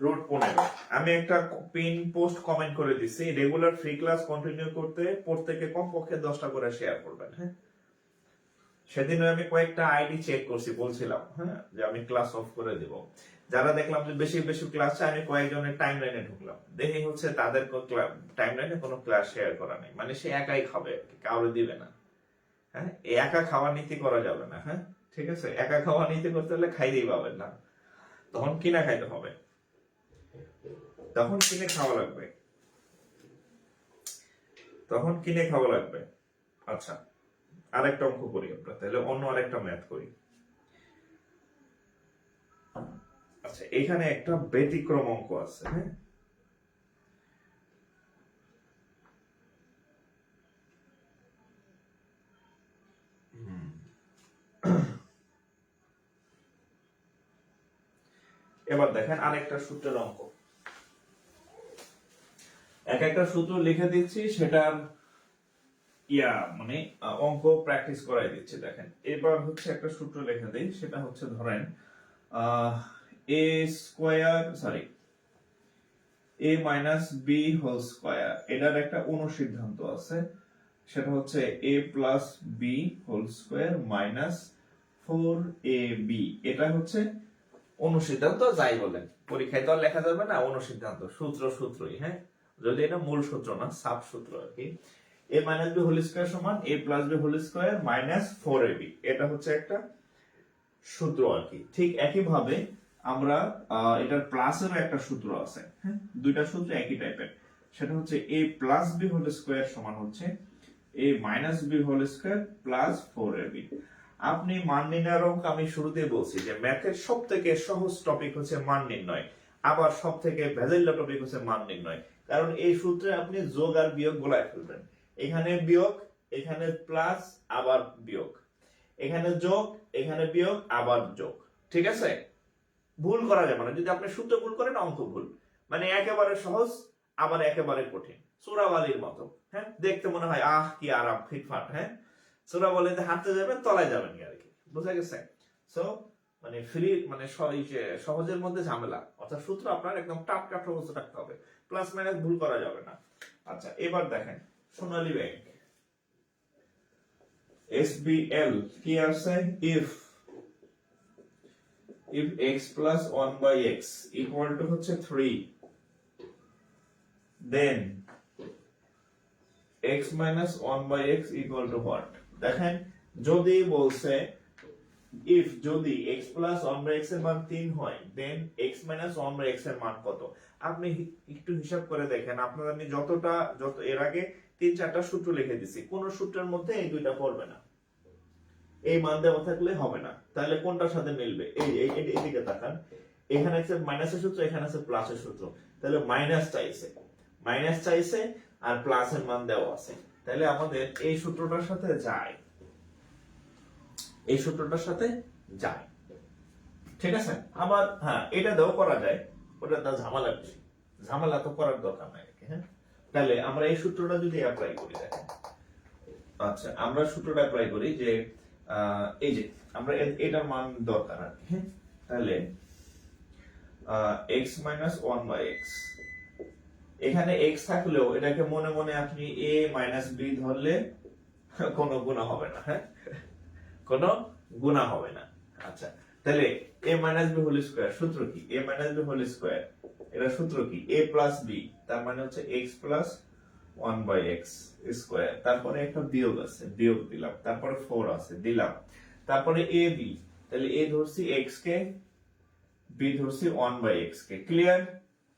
√15। আমি একটা পিন পোস্ট কমেন্ট করে দিছি, রেগুলার ফ্রি ক্লাস কন্টিনিউ করতে প্রত্যেকে কমপক্ষে 10টা করে শেয়ার করবেন। হ্যাঁ, সেদিন আমি কয়েকটা আইডি চেক করছি, বলছিলাম হ্যাঁ যে আমি ক্লাস অফ করে দিব। যারা দেখলাম যে বেশি বেশি ক্লাস চাই, আমি কয়েকজনের টাইম লাইনে ঢুকলাম, দেখি হচ্ছে তাদের টাইম লাইনে কোনো ক্লাস শেয়ার করা নেই, মানে সে একাই খাবে, কাউরে দিবে না। হ্যাঁ, একা খাওয়া নীতি করা যাবে না। হ্যাঁ, ঠিক আছে, একা খাওয়া নীতি করতে হলে খাইতেই পাবেন না, তখন কিনা খাইতে হবে, তখন কিনে খাওয়া লাগবে, তখন কিনে খাওয়া লাগবে। আচ্ছা, আরেকটা অঙ্ক করি আমরা, তাহলে অন্য আরেকটা ম্যাথ করি। আচ্ছা, এখানে একটা ব্যতিক্রম অঙ্ক আছে। হ্যাঁ, এবার দেখেন আরেকটা সূত্রের অঙ্ক, এক একটা সূত্র লিখে দিচ্ছি, সেটার মানে অঙ্ক প্র্যাকটিস করাই দিচ্ছি। দেখেন এবার হচ্ছে একটা সূত্র লিখে দিই, সেটা হচ্ছে ধরেন A square sorry a minus B whole square, এটার একটা অনুসিদ্ধান্ত আছে, সেটা হচ্ছে a plus B whole square minus 4ab। এটা হচ্ছে অনুসিদ্ধান্ত, যাই বলেন পরীক্ষায় তো আর লেখা যাবে না, অনুসিদ্ধান্ত সূত্রই। হ্যাঁ, যদি এটা মূল সূত্র না, সাব সূত্র আর কি। a minus B whole square সমান a plus B whole square minus 4ab, এটা হচ্ছে একটা সূত্র আর কি। ঠিক একই ভাবে আমরা এটার প্লাসেরও একটা সূত্র আছে। হ্যাঁ, দুইটা সূত্র একই টাইপের, সেটা হচ্ছে a plus B whole square সমান হচ্ছে a minus B whole square plus 4ab। আপনি মান নির্ণয়ের অঙ্ক আমি শুরুতে বলছি যে ম্যাথের সব থেকে সহজ টপিক হচ্ছে মান নির্ণয়, আবার সব থেকে ভেজাইলা টপিক হচ্ছে মান নির্ণয়, কারণ এই সূত্রে আপনি যোগ আর বিয়োগ গোলায় ফেলবেন। এখানে বিয়োগ, এখানে প্লাস, আবার বিয়োগ, এখানে যোগ, এখানে বিয়োগ, আবার যোগ। ঠিক আছে, ভুল করা যাবে না, যদি আপনি সূত্র ভুল করেন অঙ্ক ভুল, মানে একেবারে সহজ আবার একেবারে কঠিন, চোরাবালির মতো। হ্যাঁ, দেখতে মনে হয় আহ কি আরাম, ফিটফাট। হ্যাঁ, চোরা বলে যে হাঁটতে যাবেন তলায় যাবেন আর কি, বুঝা গেছে? সো মানে ফ্রি মানে সহজের মধ্যে ঝামেলা, অর্থাৎ সূত্র আপনার একদম টাটকা সহজ রাখতে হবে, প্লাস মাইনাস ভুল করা যাবে না। আচ্ছা, এবার দেখেন সোনালী ব্যাংক SBL কি আছে, if x plus 1 by x equal to হচ্ছে 3, then x minus 1 by x equal to what? দেখেন যদি বলছে যদি x plus 1 by x এর মান 3 হয়, then x minus 1 by x এর মান কত? আপনি একটু হিসাব করে দেখেন, আপনার আমি যত এর আগে 3-4টা সূত্র লিখে দিছি, কোন সূত্রের মধ্যে এই দুইটা পড়বে না, এই মান দেওয়া থাকলে হবে না, তাহলে কোনটার সাথে মিলবে? এইদিকে তাকান, এখানে আছে মাইনাসের সূত্র, এখানে আছে প্লাসের সূত্র, তাহলে মাইনাস চাইছে আর প্লাসের মান দেওয়া আছে, তাহলে আমাদের এই সূত্রটার সাথে যায়, এই সূত্রটার সাথে যায়। ঠিক আছে, আবার হ্যাঁ এটা দাও করা যায়, ওটা তো ঝামেলা তো করার দরকার নাই। হ্যাঁ, তাহলে আমরা এই সূত্রটা যদি অ্যাপ্লাই করি, দেখেন আচ্ছা আমরা সূত্রটা অ্যাপ্লাই করি যে এই যে আমরা এটার মান দরকার আর কি। হ্যাঁ, তাহলে x minus 1 by x, এখানে x থাকলেও এটাকে মনে মনে আপনি a minus b ধরলে কোনো গুণা হবে না। হ্যাঁ, কোনো গুণা হবে না। আচ্ছা, তাহলে a minus b whole square সূত্র কি? a minus b whole square, এটা সূত্র কি? a plus b, তার মানে হচ্ছে x plus 1 by x square, তারপরে একটা বিয়োগ আছে, বিয়োগ দিলাম, তারপরে 4 আছে দিলাম, তারপরে a b, তাহলে a ধরছি x কে, b ধরছি 1 by x কে। ক্লিয়ার?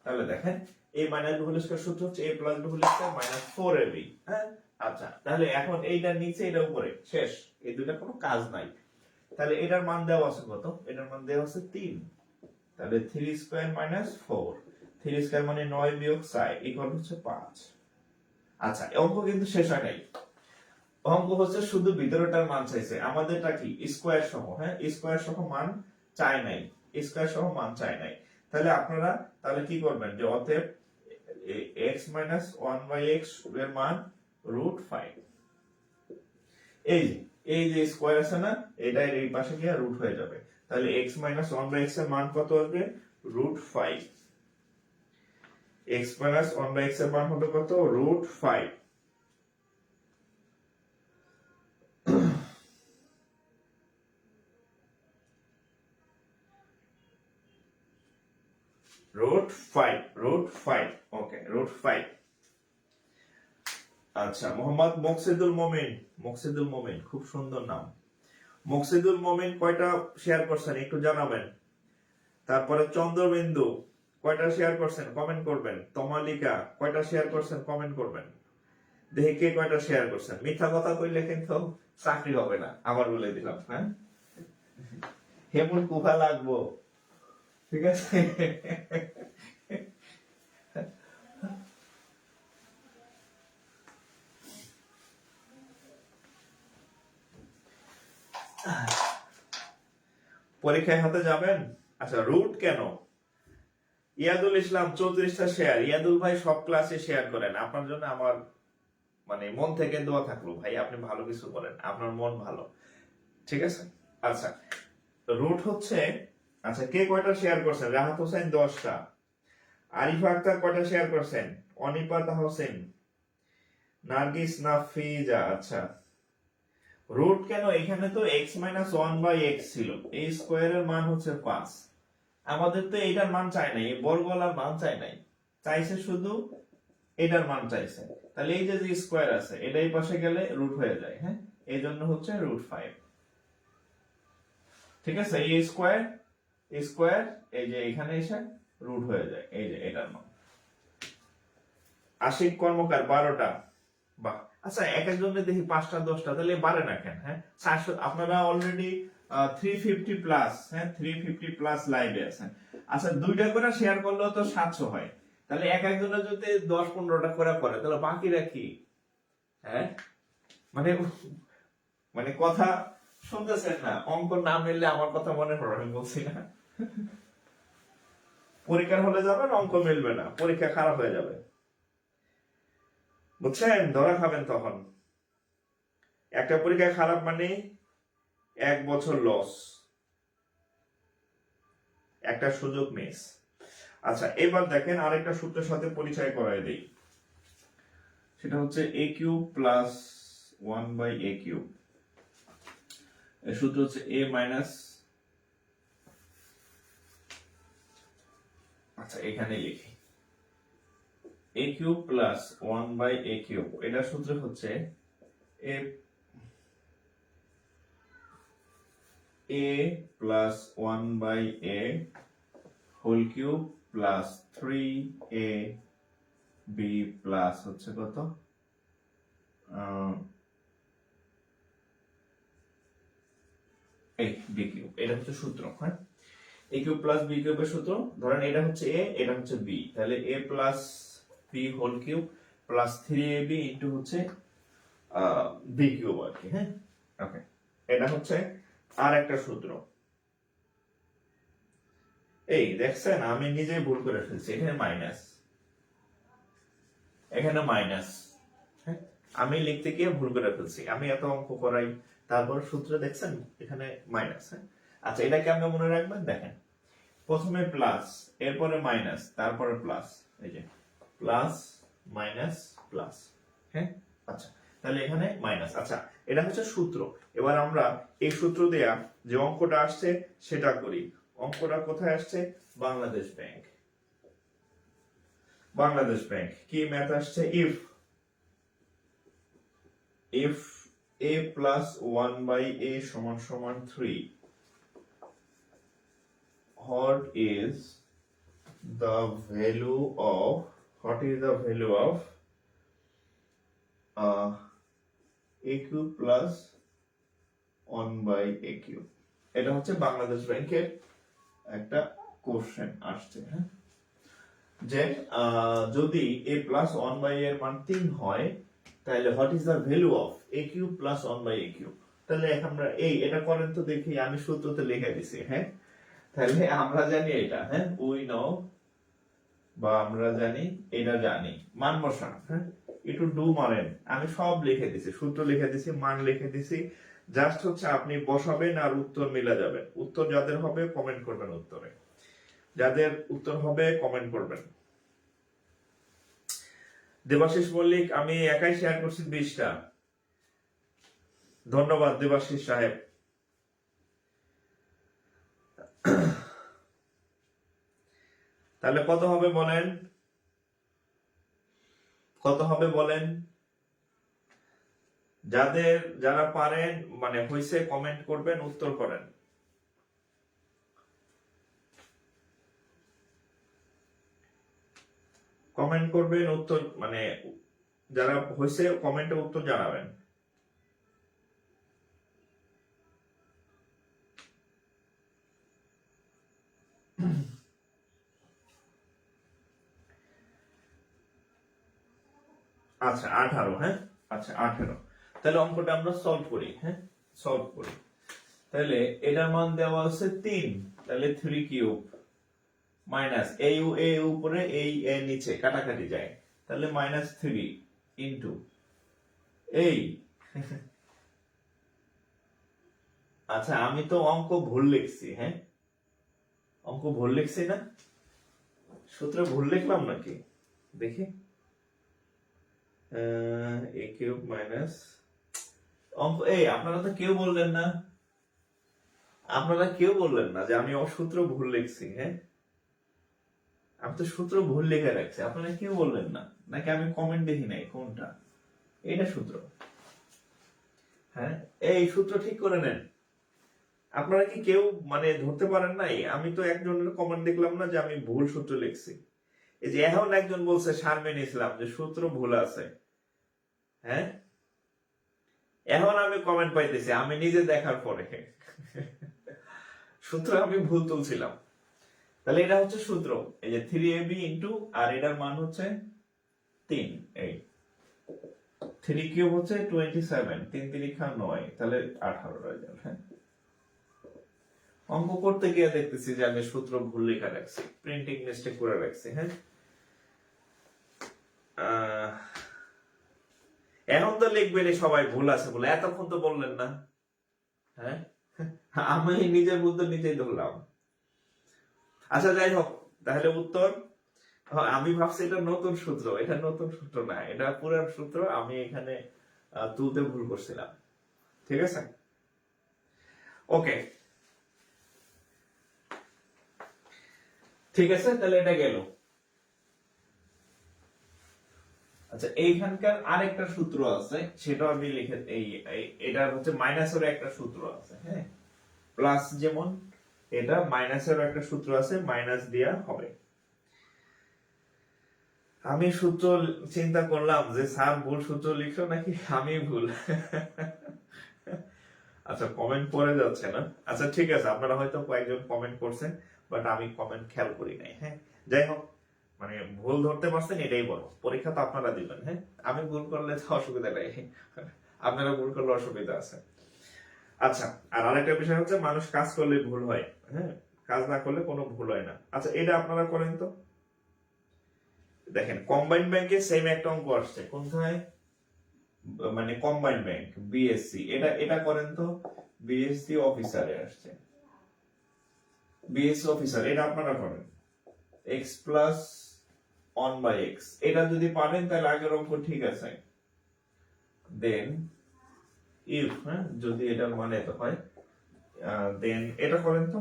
তাহলে দেখেন a minus b whole square সূত্র হচ্ছে a plus b whole square minus 4ab। হ্যাঁ, আচ্ছা তাহলে এখন এইটা নিচে এটা উপরে, শেষ, এই দুইটা কোনো কাজ নাই। তাহলে এটার মান দেওয়া আছে কত? এটার মান দেওয়া আছে 3, তাহলে 3 স্কয়ার মাইনাস 4, 3 স্কয়ার মানে 9 বিয়োগ 4 ইকুয়াল হচ্ছে 5। আচ্ছা, অঙ্ক কিন্তু শেষ হয় নাই, অঙ্ক হচ্ছে শুধু ভিতরটার মান চাইছে, আমাদেরটা কি স্কয়ার সহ। হ্যাঁ, স্কয়ার সহ মান চাই নাই, স্কয়ার সহ মান চাই নাই। তাহলে আপনারা তাহলে কি করবেন যে অতএব x minus 1 by x এর মান √5, এই যে স্কোয়ার আছে না, এটা এই পাশে গিয়ে রুট হয়ে যাবে। তাহলে x মাইনাস 1/x এর মান কত হবে? √5। x মাইনাস 1/x এর মান হবে কত? √5। √5 ওকে, √5। আচ্ছা, মোহাম্মদ মকসিদুল মোমিন, খুব সুন্দর নাম। মকসিদুল মোমিন কয়টা শেয়ার করছেন একটু জানাবেন। তারপরে চন্দ্রবিন্দু কয়টা শেয়ার করছেন কমেন্ট করবেন। তমালিকা কয়টা শেয়ার করছেন কমেন্ট করবেন। দেখি কে কয়টা শেয়ার করছেন। মিথ্যা কথা কইলে কিন্তু চাকরি হবে না, আবার বলে দিলাম। হ্যাঁ, হেমুল কুফা লাগবো, ঠিক আছে। পরীক্ষায় হাতে যাবেন। আচ্ছা, রুট কেন? ইয়াদুল ইসলাম 34টা শেয়ার। ইয়াদুল ভাই সব ক্লাসে শেয়ার করেন, আপনার জন্য আমার মানে মন থেকে দোয়া থাকলো ভাই, আপনি ভালো কিছু করেন, আপনার মন ভালো, ঠিক আছে। আচ্ছা, রুট হচ্ছে, আচ্ছা কে কয়টা শেয়ার করছেন? রাহাত হোসেন 10টা। আরিফা আক্তার কয়টা শেয়ার করছেন? অনিপাত হোসেন, নার্গিস নাফিজা। আচ্ছা, রুট কেন? এখানে তো x মাইনাস 1/x ছিল, এই স্কোয়ারের মান হচ্ছে 5। আমাদের তো এটার মান চাই নাই, বর্গলার মান চাই নাই, চাইছে শুধু এটার মান চাইছে। তাহলে এই যে স্কোয়ার আছে, এটা এই পাশে গেলে রুট হয়ে যায়। হ্যাঁ, এই জন্য হচ্ছে √5, ঠিক আছে। এই স্কোয়ার এই যে এখানে এসে রুট হয়ে যায়, এই যে এটার মান। আশিক কর্মকার 12টা। বাহ, আচ্ছা এক একজনের দেখি 5টা 10টা, তাহলে বাড়ে না কেন? হ্যাঁ, 400 আপনারা অলরেডি 350 প্লাস, হ্যাঁ 350 প্লাস লাইভে আছেন। আচ্ছা, 2টা করে শেয়ার করলেও তো 700 হয়। তাহলে এক একজনের যদি 10-15টা করে তাহলে বাকিরা কি? হ্যাঁ, মানে মানে কথা শুনতেছেন না? অঙ্ক না মিললে আমার কথা মনে পড়ে, আমি বলছি না? পরীক্ষার হলে যাবেন, অঙ্ক মিলবে না, পরীক্ষা খারাপ হয়ে যাবে, বুঝছেন? ধরা খাবেন তখন। একটা পরীক্ষা খারাপ মানে 1 বছর লস, একটা সুযোগ মিস। আচ্ছা, এবার দেখেন আরেকটা সূত্রের সাথে পরিচয় করাই দেই, সেটা হচ্ছে a³ প্লাস 1/a³। এর সূত্র হচ্ছে a মাইনাস, আচ্ছা এখানে লিখি a³ প্লাস 1/a³। এটার সূত্র হচ্ছে a plus 1/a whole cube plus 3ab plus হচ্ছে কত, এই b³। এটা হচ্ছে সূত্র। হ্যাঁ, a³ প্লাস b³ এর সূত্র। ধরেন এটা হচ্ছে a, এটা হচ্ছে b, তাহলে a plus b whole cube plus 3ab into হচ্ছে b³ আর কি। হ্যাঁ, ওকে, এটা হচ্ছে আর একটা সূত্র। এই দেখছেন, আমি নিজেই ভুল করে ফেলছি, এখানে মাইনাস, এখানে মাইনাস। হ্যাঁ, আমি লিখতে গিয়ে ভুল করে ফেলছি, আমি এত অঙ্ক করাই, তারপর সূত্র দেখছেন এখানে মাইনাস। হ্যাঁ, আচ্ছা এটা কেমন মনে রাখবেন? দেখেন, প্রথমে প্লাস, এরপরে মাইনাস, তারপরে প্লাস, এই যে প্লাস মাইনাস প্লাস। হ্যাঁ, আচ্ছা তাহলে এখানে মাইনাস। আচ্ছা, এটা হচ্ছে সূত্র। এবার আমরা এই সূত্র দেয়া যে অঙ্কটা আসছে সেটা করি। অঙ্কটা কোথায় আসছে? বাংলাদেশ ব্যাংক। বাংলাদেশ ব্যাংক কি ম্যাথ আসছে? if a plus 1/a সমান সমান 3, what is the value of a³ plus 1/a³? এটা হচ্ছে বাংলাদেশ ব্যাংকের একটা কোশ্চেন আসছে। হ্যাঁ, যে যদি a plus 1/a এর মান 3 হয়, তাহলে what is the value of a³ plus 1/a³? তাহলে আমরা এটা করেন তো দেখি, আমি সূত্রতে লিখে দিছি। হ্যাঁ, তাহলে আমরা জানি এটা, হ্যাঁ উই নো, বা আমরা জানি, এটা জানি, মান বসান। হ্যাঁ, একটু ডু মারেন, আমি সব লিখে দিছি, সূত্র লিখে দিছি, মান লিখে দিছি, জাস্ট হচ্ছে আপনি বসাবেন আর উত্তর মিলা যাবে। উত্তর যাদের হবে কমেন্ট করবেন, উত্তরে যাদের উত্তর হবে কমেন্ট করবেন। দেবাশিস মল্লিক, আমি একাই শেয়ার করছি 20টা। ধন্যবাদ দেবাশিস সাহেব। তাহলে কত হবে বলেন, কত হবে বলেন? যারা পারেন মানে হইছে কমেন্ট করবেন, উত্তর করেন। কমেন্ট করবেন, উত্তর মানে যারা হইছে কমেন্টে উত্তর জানাবেন। আচ্ছা 18, হ্যাঁ আচ্ছা 18। তাহলে অঙ্কটা আমরা সলভ করি, হ্যাঁ সলভ করি। তাহলে এটার মান দেওয়া আছে 3, তাহলে 3 কিউব মাইনাস এই উপরে এই এ নিচে কাটাকাটি যায়, তাহলে -3 ইনটু এই আচ্ছা আমি তো অঙ্ক ভুল লিখছি, হ্যাঁ অঙ্ক ভুল লিখছি না, সূত্র ভুল লিখলাম নাকি দেখি। এ কিউব মাইনাস অঙ্ক, এই আপনারা তো কেউ বললেন না, আপনারা কেউ বললেন না যে আমি সূত্র ভুল লিখছি, হ্যাঁ আমি তো সূত্র ভুল লিখে রাখছি, আপনারা কেউ বললেন না নাকি আমি কমেন্ট দেখি নাই কোনটা, এটা সূত্র, হ্যাঁ এই সূত্র ঠিক করে নেন। আপনারা কি কেউ মানে ধরতে পারেন নাই? আমি তো একজনের কমেন্ট দেখলাম না যে আমি ভুল সূত্র লিখছি। এই যে এখন একজন বলছে শারমিন ইসলাম যে সূত্র ভুল আছে, হ্যাঁ এখন আমি কমেন্ট পাইতেছি আমি নিজে দেখার পরে সূত্র আমি ভুল তুলছিলাম। তাহলে এটা হচ্ছে সূত্র, এই যে 3ab ইন্টু আর এটার মান হচ্ছে 3, এই 3 কিউব হচ্ছে 27, 3 3 9, তাহলে 18 রেজাল্ট। হ্যাঁ অঙ্ক করতে গিয়ে দেখতেছি যে আমি সূত্র ভুল লেখা রাখছি, প্রিন্টিং মিস্টেক করে রাখছি, হ্যাঁ এখন তো লিখবেন সবাই ভুল আছে বলে, এতক্ষণ তো বললেন না, হ্যাঁ আমি নিজের ভুল তো নিজেই ধরলাম। আচ্ছা যাই হোক, তাহলে উত্তর, আমি ভাবছি এটা নতুন সূত্র, এটা নতুন সূত্র না, এটা পুরান সূত্র, আমি এখানে তুলতে ভুল করছিলাম, ঠিক আছে ওকে ঠিক আছে, তাহলে এটা গেল। আচ্ছা এইখানকার আরেকটা সূত্র আছে, সেটা আমি লিখে এটা হচ্ছে মাইনাসের একটা সূত্র আছে, হ্যাঁ প্লাস যেমন এটা মাইনাসের একটা সূত্র আছে, মাইনাস দেয়া হবে। আমি সূত্র চিন্তা করলাম যে স্যার ভুল সূত্র লিখলো নাকি আমি ভুল আচ্ছা কমেন্ট পড়ে যাচ্ছে না, আচ্ছা ঠিক আছে আপনারা হয়তো কয়েকজন কমেন্ট করছেন, বাট আমি কমেন্ট খেয়াল করি নাই, হ্যাঁ যাই হোক মানে ভুল ধরতে পারছেন এটাই বড়, পরীক্ষা তো আপনারা দিবেন, হ্যাঁ আমি ভুল করলে তো অসুবিধা নেই, আপনারা ভুল করলে অসুবিধা আছে। আচ্ছা আর আরেকটা বিষয় হচ্ছে মানুষ কাজ করলে ভুল হয়, হ্যাঁ কাজ না করলে কোনো ভুল হয় না। আচ্ছা এটা আপনারা করেন তো, দেখেন কম্বাইন্ড ব্যাংকে সেম একটা অঙ্ক আসছে কোথায়, মানে কম্বাইন্ড ব্যাংক বিএসসি, এটা এটা করেন তো, বিএসসি অফিসারে আসছে, বিএসসি অফিসার, এটা আপনারা করেন এক্স প্লাস 1/x, এটা যদি পারেন তাহলে আগের অঙ্ক ঠিক আছে। দেন ইফ, হ্যাঁ যদি এটার মানে তো হয়, দেন এটা করেন তো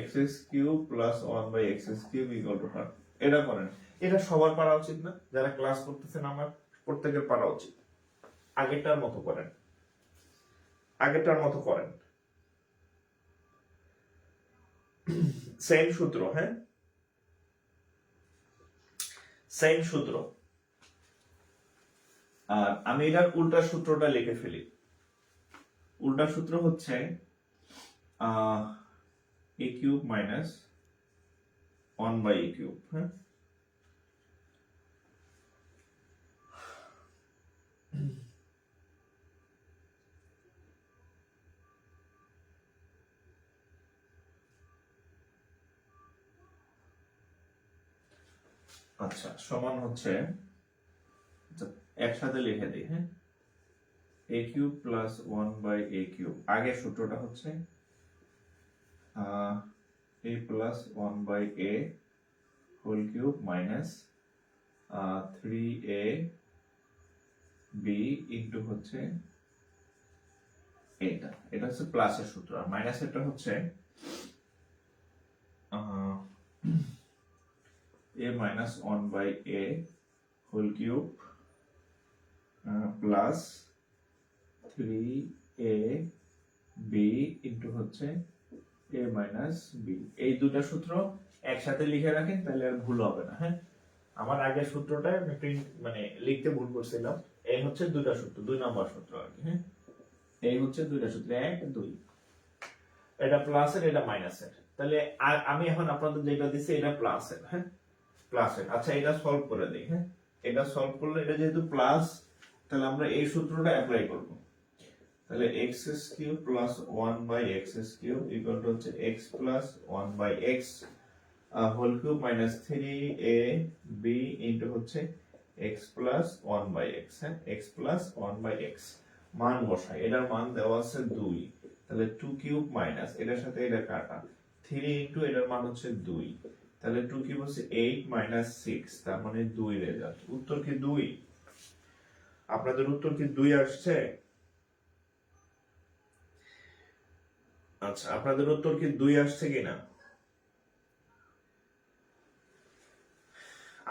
x³ plus 1/x³ equal to half, এটা করেন। এটা সবার পারা উচিত না, যারা ক্লাস করতেছেন আমার প্রত্যেকের পারা উচিত। আগেরটার মতো করেন, আগেরটার মতো করেন, সেম সূত্র, হ্যাঁ সেম সূত্র। আর আমি এটার উল্টা সূত্রটা লিখে ফেলি, উল্টা সূত্র হচ্ছে a³ মাইনাস 1/a³, হ্যাঁ আচ্ছা সমান হচ্ছে আচ্ছা, একসাথে লিখে দিই, হ্যাঁ, a cube plus 1/a cube. আগের সূত্রটা হচ্ছে a plus 1/a whole cube minus 3a b into হচ্ছে এটা হচ্ছে প্লাসের সূত্র, আর মাইনাসেরটা হচ্ছে a minus 1/a whole cube plus 3a b into হচ্ছে a মাইনাস b। এই দুটা সূত্র একসাথে লিখে রাখেন, তাহলে আর ভুল হবে না। হ্যাঁ, আমার আগের সূত্রটা আমি মানে লিখতে ভুল করছিলাম। এই হচ্ছে দুটা সূত্র, 2 নম্বর সূত্র আর কি। হ্যাঁ, এই হচ্ছে দুইটা সূত্র, 1 2। এটা প্লাসের, এটা মাইনাসের। তাহলে আমি এখন আপনাদের যেটা দিছি এটা প্লাসের। হ্যাঁ, প্লাসের। আচ্ছা, এটা সলভ করে দেই। হ্যাঁ, এটা সলভ করলে এটা যেহেতু প্লাস, তাহলে আমরা এই সূত্রটা অ্যাপ্লাই করব। তাহলে x cube plus 1/x cube equal to হচ্ছে x plus 1/x whole cube minus 3ab into হচ্ছে x প্লাস 1/x। হ্যাঁ, x প্লাস 1/x মান বসাই। এটার মান দেওয়া আছে 2, তাহলে 2 কিউব মাইনাস এটার সাথে এটা কাটা 3 ইনটু এটার মান হচ্ছে 2, তাহলে 2 কিউব হচ্ছে 8 মাইনাস 6, তার মানে 2 রেজাল্ট। উত্তর কি 2? আপনাদের উত্তর কি 2 আসছে? আচ্ছা, আপনাদের উত্তর কি 2 আসছে কিনা?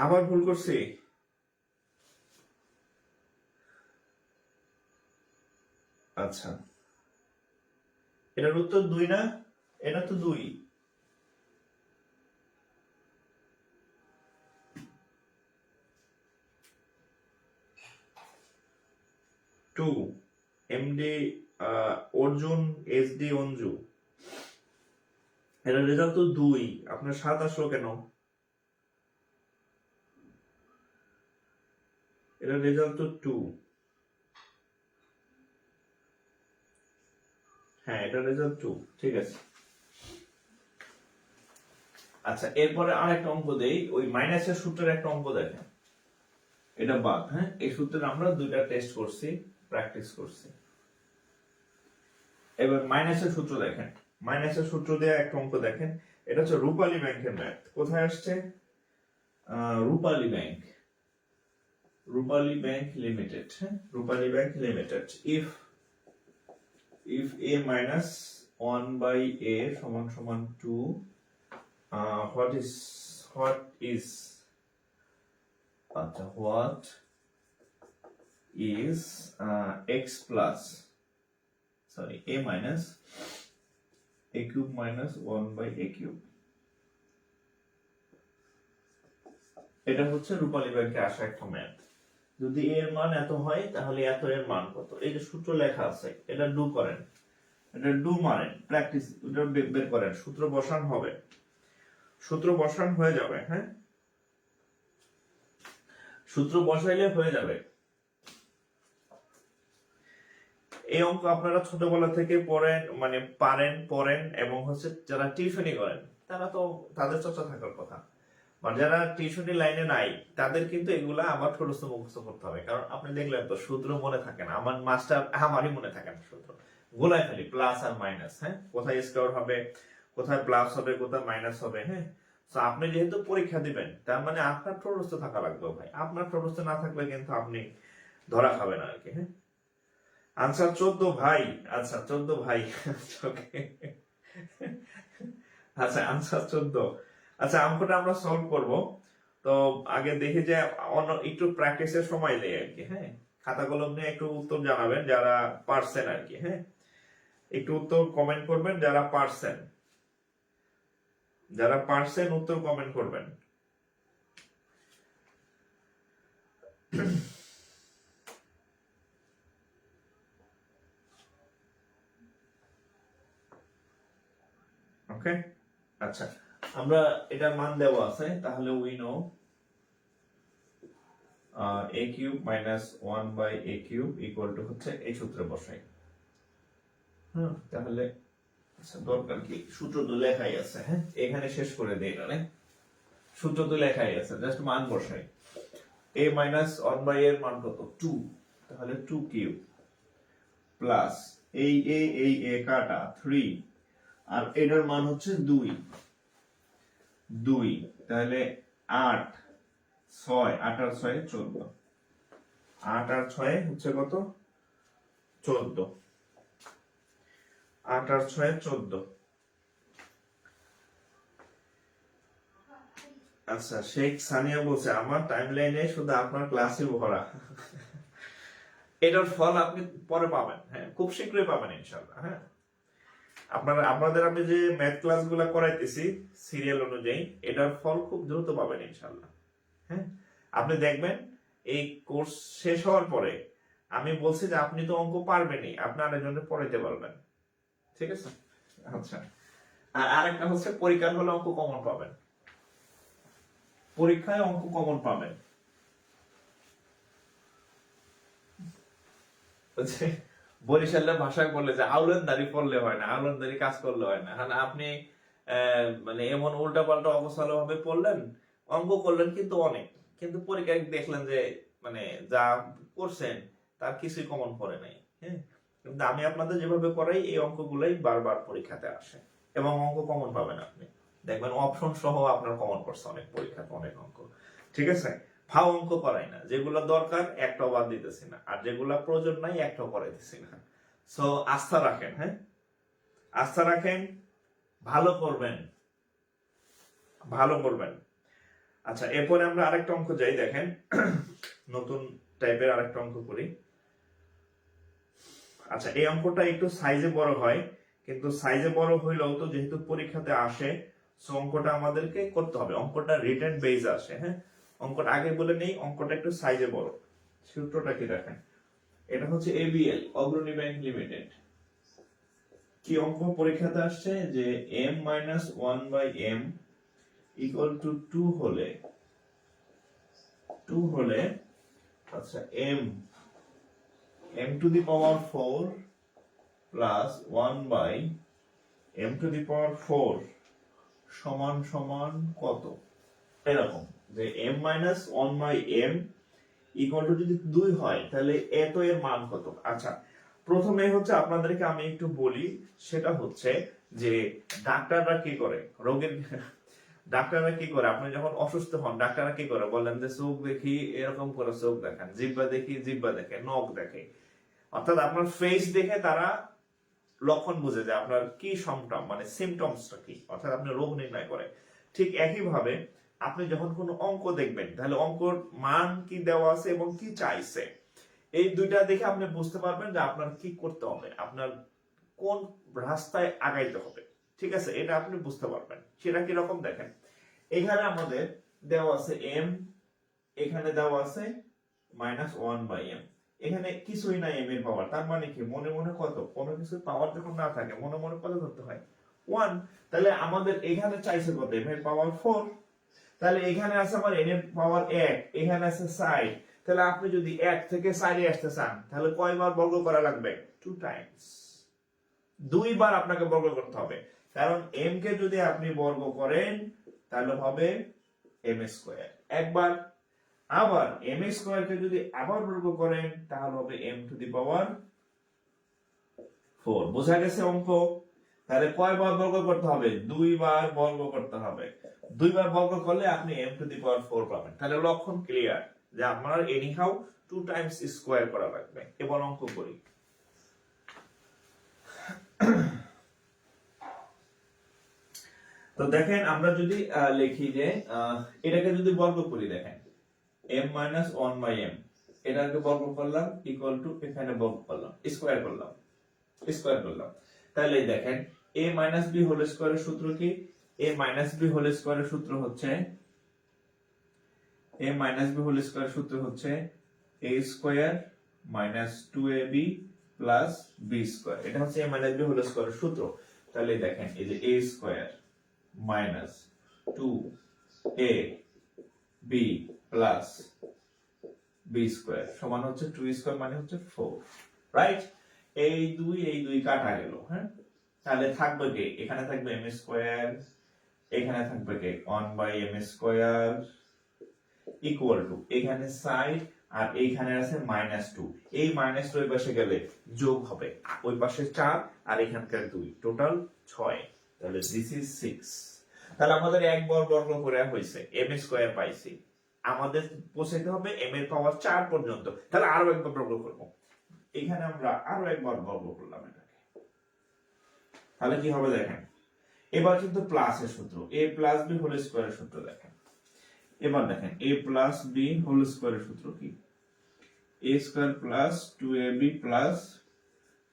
আবার ভুল করছি? আচ্ছা, এটার উত্তর 2 না? এটা তো 2। 2 এমডি অর্জুন এসডি অঞ্জু, এটার রেজাল্ট তো 2। আপনার 7 আসলো কেন? এটার রেজাল্ট তো 2। হ্যাঁ, এটার রেজাল্ট 2। ঠিক আছে। আচ্ছা, এরপরে আরেকটা অঙ্ক দেই। ওই মাইনাসের সূত্রের একটা অঙ্ক দেখেন, এটা বাদ। হ্যাঁ, এই সূত্রে আমরা দুইটা টেস্ট করছি, প্র্যাকটিস করছি। এবার মাইনাসের সূত্র দেখেন। মাইনাসের সূত্র দিয়ে একটা অঙ্ক দেখেন। এটা হচ্ছে রূপালী ব্যাংকের ম্যাথ। কোথায় আসছে? Rupali Bank, Rupali Bank Limited. হ্যাঁ, Rupali Bank Limited. if a minus 1/a সমান সমান 2, what is আচ্ছা, what is x plus a minus a cube minus 1/a cube। এটা হচ্ছে রূপালী ব্যাংকে আসা একটা ম্যাথ। যদি এর মান এত হয়, তাহলে এত এর মান কত? এই যে সূত্র লেখা আছে, এটা ডু করেন, এটা ডু মারেন, প্র্যাকটিস এটা বের করেন, সূত্র বসান হবে, সূত্র বসান হয়ে যাবে। হ্যাঁ, সূত্র বসাইলে হয়ে যাবে। এই অঙ্ক আপনারা ছোটবেলা থেকে পড়েন, মানে পড়েন এবং হচ্ছে যারা টিউশনি করেন তারা তো তাদের চর্চা থাকার কথা। আর যারা টিউশনি লাইনে নাই তাদের কিন্তু এগুলা আবার ঠোঁটস্থ মুখস্থ করতে হবে। কারণ আপনি দেখলেন তো সূত্র মনে থাকে না। আমার মাস্টার আমারই মনে থাকে না সূত্র, গোলায় ফেলি প্লাস আর মাইনাস। হ্যাঁ, কোথায় স্কোয়ার হবে, কোথায় প্লাস হবে, কোথায় মাইনাস হবে। হ্যাঁ, তো আপনি যেহেতু পরীক্ষা দিবেন, তার মানে আপনার ঠোঁটস্থ থাকা লাগবে ভাই। আপনার ঠোঁটস্থ না থাকলে কিন্তু আপনি ধরা খাবেন আর কি। হ্যাঁ, আনসার 14 ভাই। আচ্ছা, 14 ভাই। আচ্ছা, আনসার 14। আচ্ছা, অঙ্কটা আমরা সলভ করব। তো আগে দেখি যে একটু প্র্যাকটিসের সময় দেয় আর কি। হ্যাঁ, খাতা কলম নিয়ে একটু উত্তর জানাবেন যারা পারছেন আর কি। হ্যাঁ, একটু উত্তর কমেন্ট করবেন যারা পারছেন, যারা পারছেন উত্তর কমেন্ট করবেন। ওকে, আচ্ছা, আমরা এটার মান দেওয়া আছে, তাহলে we know a cube minus 1/a cube equal to হচ্ছে এই সূত্রে বসাই। তাহলে আচ্ছা, দরকার কি, সূত্র তো লেখাই আছে। হ্যাঁ, এখানে শেষ করে দেই না, সূত্র তো লেখাই আছে, জাস্ট মান বসাই। a মাইনাস 1 বাই এর মান কত 2, তাহলে 2 কিউব প্লাস এই a কাটা 3 আর এটার মান হচ্ছে 2 তাহলে 8 6 8 আর 6 14, 8 আর 6 হচ্ছে কত 14, 8 আর 6 14। আচ্ছা, শেখ সানিয়া বলছে আমার টাইমলাইনে শুধু আপনার ক্লাসে ভরা। এটার ফল আপনি পরে পাবেন, হ্যাঁ খুব শীঘ্রই পাবেন ইনশাআল্লাহ। হ্যাঁ আপনাদের আমি যে ম্যাথ ক্লাসগুলো করাইতেছি সিরিয়াল অনুযায়ী, এটার ফল খুব দ্রুত পাবেন ইনশাআল্লাহ। হ্যাঁ আপনি দেখবেন এই কোর্স শেষ হওয়ার পরে আমি বলছি যে আপনি তো অঙ্ক পারবেনই, আপনি আরেকজনের পড়াইতে পারবেন, ঠিক আছে? আচ্ছা, আর আরেকটা হচ্ছে পরীক্ষার হলে অঙ্ক কমন পাবেন, পরীক্ষায় অঙ্ক কমন পাবেন। বরিশালের ভাষায় বলে যে আউলেনদারি পড়লে হয় না, আউলেনদারি কাজ করলে হয় না। হ্যাঁ আপনি মানে এমন উল্টা পাল্টা অবসর ভাবে পড়লেন, অঙ্ক করলেন কিন্তু অনেক, কিন্তু পরীক্ষায় দেখলেন যে মানে যা করছেন তার কিছুই কমন পড়ে নাই। হ্যাঁ কিন্তু আমি আপনাদের যেভাবে করাই এই অঙ্কগুলাই বারবার পরীক্ষাতে আসে এবং অঙ্ক কমন পাবেন আপনি দেখবেন, অপশন সহ আপনার কমন পড়ছে অনেক পরীক্ষাতে অনেক অঙ্ক, ঠিক আছে? ফাও অঙ্ক করাই না, যেগুলো দরকার একটাও বাদ দিতেছি না, আর যেগুলো প্রয়োজন নাই একটাও করাইতেছি না। সো আস্থা রাখেন, হ্যাঁ আস্থা রাখেন, ভালো করবেন, ভালো করবেন। আচ্ছা এরপরে আমরা আরেকটা অঙ্ক যাই, দেখেন নতুন টাইপের আরেকটা অঙ্ক করি। আচ্ছা এই অঙ্কটা একটু সাইজে বড় হয়, কিন্তু সাইজে বড় হইলেও তো যেহেতু পরীক্ষাতে আসে, সো অঙ্কটা আমাদেরকে করতে হবে, অঙ্কটা রিটেন বেজ আসে। হ্যাঁ অঙ্কটা আগে বলে নেই, অঙ্কটা একটু সাইজে বড়। সূত্রটা কি দেখেন, এটা হচ্ছে এবিএল অগ্রণী ব্যাংক লিমিটেড। কি অঙ্ক পরীক্ষাতে আসছে যে m minus 1 by m equal to 2 হলে আচ্ছা m to the power 4 plus 1 by m to the power 4 সমান সমান কত, এরকম যে m minus 1 by m equal to যদি 2 হয় তাহলে এত এর মান কত। আচ্ছা প্রথমে হচ্ছে আপনাদেরকে আমি একটু বলি, সেটা হচ্ছে যে ডাক্তাররা কি করে, রোগীর ডাক্তাররা কি করে, আপনি যখন অসুস্থ হন ডাক্তাররা কি করে বলেন যে চোখ দেখি এরকম করে চোখ দেখেন, জিহ্বা দেখি জিহ্বা দেখে, নখ দেখে, অর্থাৎ আপনার ফেস দেখে তারা লক্ষণ বুঝে যে আপনার কি সিমটম, মানে সিমটমসটা কি, অর্থাৎ আপনি রোগ নির্ণয় করে। ঠিক একই ভাবে আপনি যখন কোনো অঙ্ক দেখবেন তাহলে অঙ্কর মান কি দেওয়া আছে এবং কি চাইছে, এই দুইটা দেখে আপনি বুঝতে পারবেন যে আপনার কি করতে হবে, আপনার কোন রাস্তায় আগাইতে হবে, ঠিক আছে? এটা আপনি বুঝতে পারবেন। সেটা কি রকম দেখেন, এখানে আমাদের দেওয়া আছে m, এখানে দেওয়া আছে মাইনাস 1 বাই m, এখানে কিছুই নাই m এর পাওয়ার, তার মানে কি মনে মনে কত, কোনো কিছু পাওয়ার যখন না থাকে মনে মনে কত ধরতে হয় 1, তাহলে আমাদের এখানে চাইছে কত m এর পাওয়ার 4, তাহলে এখানে আছে আমার n এর পাওয়ার 1, এখানে আছে 4, তাহলে আপনি যদি 1 থেকে 4 এ আসতে চান তাহলে কয়বার বর্গ করা লাগবে, 2 টাইমস, দুইবার আপনাকে বর্গ করতে হবে, কারণ m কে যদি আপনি বর্গ করেন তাহলে হবে m স্কয়ার একবার, আবার m স্কয়ার কে যদি আবার বর্গ করেন তাহলে হবে m টু দি পাওয়ার 4। বোঝা গেছে অঙ্ক? তাহলে কয়বার বর্গ করতে হবে, দুইবার বর্গ করতে হবে, দুইবার বর্গ করলে আপনি m টু দি পাওয়ার 4 পাবেন। তাহলে লক্ষণ ক্লিয়ার যে আপনার এনিহাউ 2 টাইমস স্কয়ার করা লাগবে। এবার অঙ্ক করি। তো দেখেন আমরা যদি লিখি যে এটাকে যদি বর্গ করি, দেখেন m মাইনাস 1 বাই m, এটাকে বর্গ করলাম ইকুয়াল টু এখানে বর্গ করলাম, স্কয়ার করলাম, তাহলে দেখেন a মাইনাস b হোল স্কয়ারের সূত্র কি, a মাইনাস b হোল স্কয়ারের সূত্র হচ্ছে a মাইনাস b হোল স্কয়ারের সূত্র হচ্ছে a square minus 2ab plus b square, এটা হচ্ছে a মাইনাস b হোল স্কয়ারের সূত্র। তাহলে দেখেন এই যে a square minus 2ab plus b square সমান হচ্ছে 2 স্কয়ার মানে হচ্ছে 4, রাইট? এই দুই কাটা গেল, হ্যাঁ তাহলে থাকবে কি, এখানে থাকবে m স্কয়ার, এখানে থাকবে কি 1 by m square, equal to এখানে সাইড আর এইখানে আছে -2, এই -2 ওই পাশে গেলে যোগ হবে, ওই পাশে 4 আর এখানকার 2, টোটাল 6, তাহলে দিস ইজ 6। তাহলে আমাদের এক বর্গ করে হয়েছে m স্কয়ার পাইছি, আমাদের পৌঁছাইতে হবে m এর পাওয়ার 4 পর্যন্ত, তাহলে আরো একবার বর্গ করব, এখানে আমরা আরো একবার বর্গ করলাম এটাকে, তাহলে কি হবে দেখেন, এবার কিন্তু প্লাসের সূত্র a প্লাস b হোল স্কয়ারের সূত্র দেখেন, এবার দেখেন a প্লাস b হোল স্কয়ারের সূত্র কি, a square plus 2ab plus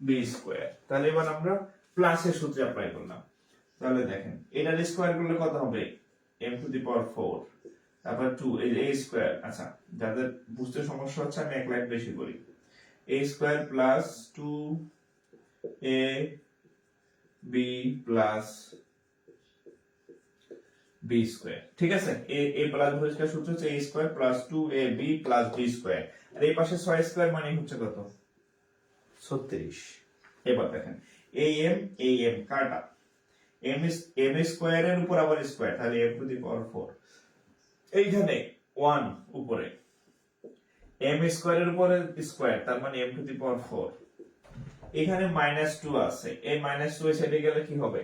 b square, তাহলে এবার আমরা প্লাসের সূত্রে অ্যাপ্লাই করলাম, তাহলে দেখেন এটার স্কয়ার করলে কত হবে m টু দি পাওয়ার 4, তারপর 2 এই a স্কয়ার, আচ্ছা যাদের বুঝতে সমস্যা হচ্ছে আমি এক লাইন বেশি করি, a square plus 2a b plus b square, ঠিক আছে, a প্লাস b স্কয়ার সূত্র হচ্ছে a square plus 2ab plus b square, আর এই পাশে 6 স্কয়ার মানে হচ্ছে কত 36। এবার দেখেন am কাটা m স্কয়ারের উপর আবার স্কয়ার, তাহলে m টু দি পাওয়ার 4, এইখানে 1 উপরে m স্কয়ারের উপরে স্কয়ার, তার মানে m টু দি পাওয়ার 4, এখানে -2 আছে, এই -2 এই সাইডে গেলে কি হবে,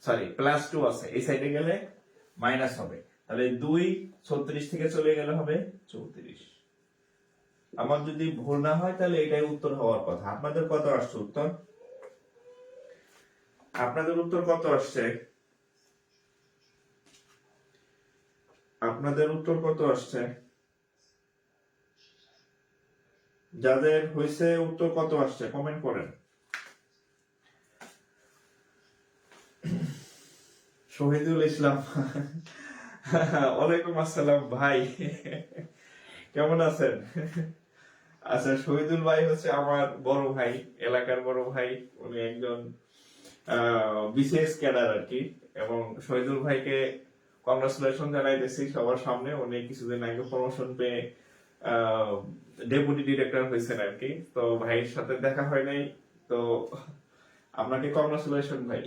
সরি +2 আছে, এই সাইডে গেলে মাইনাস হবে, তাহলে 2 36 থেকে চলে গেলে হবে 34। আমার যদি ভুল না হয় তাহলে এটাই উত্তর হওয়ার কথা। আপনাদের কত আসছে উত্তর? আপনাদের উত্তর কত আসছে? আপনাদের উত্তর কত আসছে? যাদের হয়েছে উত্তর কত আসছে কমেন্ট করেন। শহীদুল ইসলাম ওয়ালাইকুম আসসালাম ভাই, কেমন আছেন? আচ্ছা, শহীদুল ভাই হচ্ছে আমার বড় ভাই, এলাকার বড় ভাই, উনি একজন বিশেষ ক্যাডার আর কি, এবং শহীদুল ভাইকে কংগ্রাচুলেশন জানাইতেছি সবার সামনে, উনি কিছুদিন আগে প্রমোশন পেয়ে ডেপুটি ডিরেক্টর হয়েছেন আর কি, তো ভাইয়ের সাথে দেখা হয় নাই, তো আপনাকে কংগ্রাচুলেশন ভাই।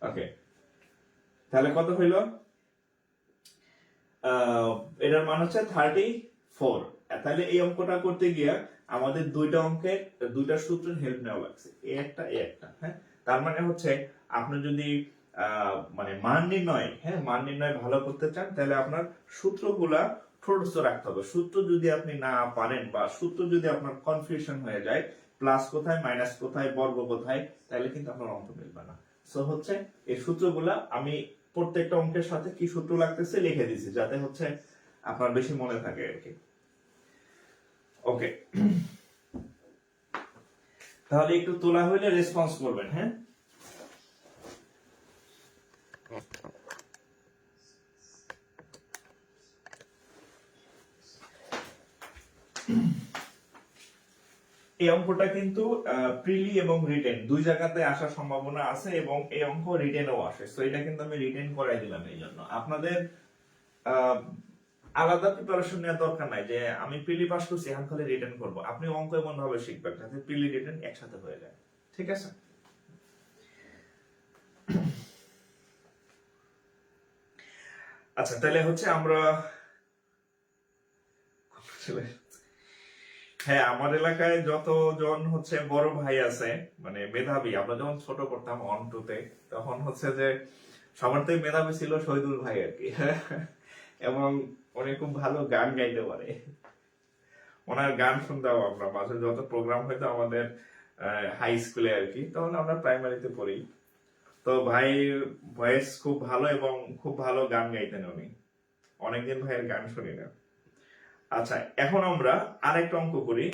ওকে, তাহলে কত হইল, এটার মান হচ্ছে 34। তাহলে এই অঙ্কটা করতে গিয়া আমাদের দুইটা অঙ্কের দুইটা সূত্রের হেল্প নেওয়া লাগছে, এ একটা এ একটা, হ্যাঁ, তার মানে হচ্ছে আপনি যদি মানে মান নির্ণয় ভালো করতে চান, তাহলে আপনার সূত্রগুলা ঠোঁটস্থ রাখতে হবে। সূত্র যদি আপনি না পারেন বা সূত্র যদি আপনার কনফিউশন হয়ে যায়, প্লাস কোথায় মাইনাস কোথায় বর্গ কোথায়, তাহলে কিন্তু আপনার অঙ্ক মিলবে না। সো হচ্ছে এই সূত্রগুলা আমি প্রত্যেকটা অঙ্কের সাথে কি সূত্র লাগতেছে লিখে দিছি, যাতে হচ্ছে আপনার বেশি মনে থাকে আর কি। ওকে, তাহলে একটু তোলা হইলে রেসপন্স করবেন, হ্যাঁ। এই অঙ্কটা কিন্তু প্রিলি এবং রিটেন দুই জায়গাতে আসার সম্ভাবনা আছে, এবং এই অঙ্ক রিটেনও আসে, সো এটা কিন্তু আমি রিটেন করাই দিলাম। এই জন্য আপনাদের আলাদা প্রিপারেশন নেওয়ার দরকার নাই যে আমি প্রিলি পাস করছি এখন খালি রিটেন করব। আপনি অঙ্ক এমন ভাবে শিখবেন যাতে প্রিলি রিটেন একসাথে হয়ে যায়, ঠিক আছে। আচ্ছা, তাহলে হচ্ছে আমরা, হ্যাঁ, আমার এলাকায় যতজন হচ্ছে বড় ভাই আছে মানে মেধাবী, আমরা যখন ছোট করতাম 1-2 তখন হচ্ছে যে সবার থেকে মেধাবী ছিল শহীদুল ভাই আর কি এবং উনি খুব ভালো গান গাইতে পারে, ওনার গান শুনতাম আমরা মাঝে, যত প্রোগ্রাম হইতো আমাদের হাই স্কুলে আর কি, তখন আমরা প্রাইমারিতে পড়ি, তো ভাই ভয়েস খুব ভালো এবং খুব ভালো গান গাইতেন উনি, অনেকদিন ভাইয়ের গান শুনি না। আচ্ছা, এখন আমরা আরেকটা অঙ্ক করি।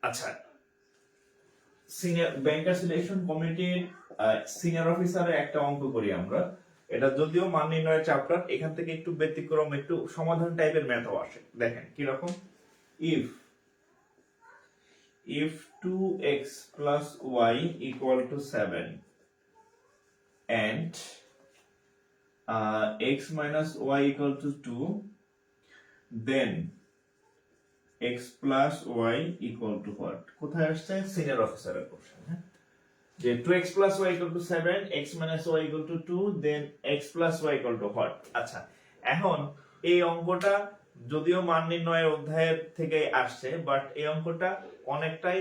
আচ্ছা, সিনিয়র ব্যাংকার সিলেকশন কমিটির সিনিয়র অফিসারের একটা অঙ্ক করি আমরা। এটা যদিও মান নির্ণয়ের চ্যাপ্টার, এখান থেকে একটু ব্যতিক্রম, একটু সমাধান টাইপের ম্যাথও আসে। দেখেন কি রকম, if 2x plus y equal to 7 and x minus y equal to 2, then x plus y equal to what? কোথায় আসছে? সিনিয়র অফিসারের কোশ্চেন, হ্যাঁ। যে 2x plus y equal to 7, x minus y equal to 2, then x plus y equal to what? আচ্ছা, এখন এই অঙ্কটা যদিও মান নির্ণয়ের অধ্যায়ের থেকে আসছে, বাট এই অঙ্কটা অনেকটাই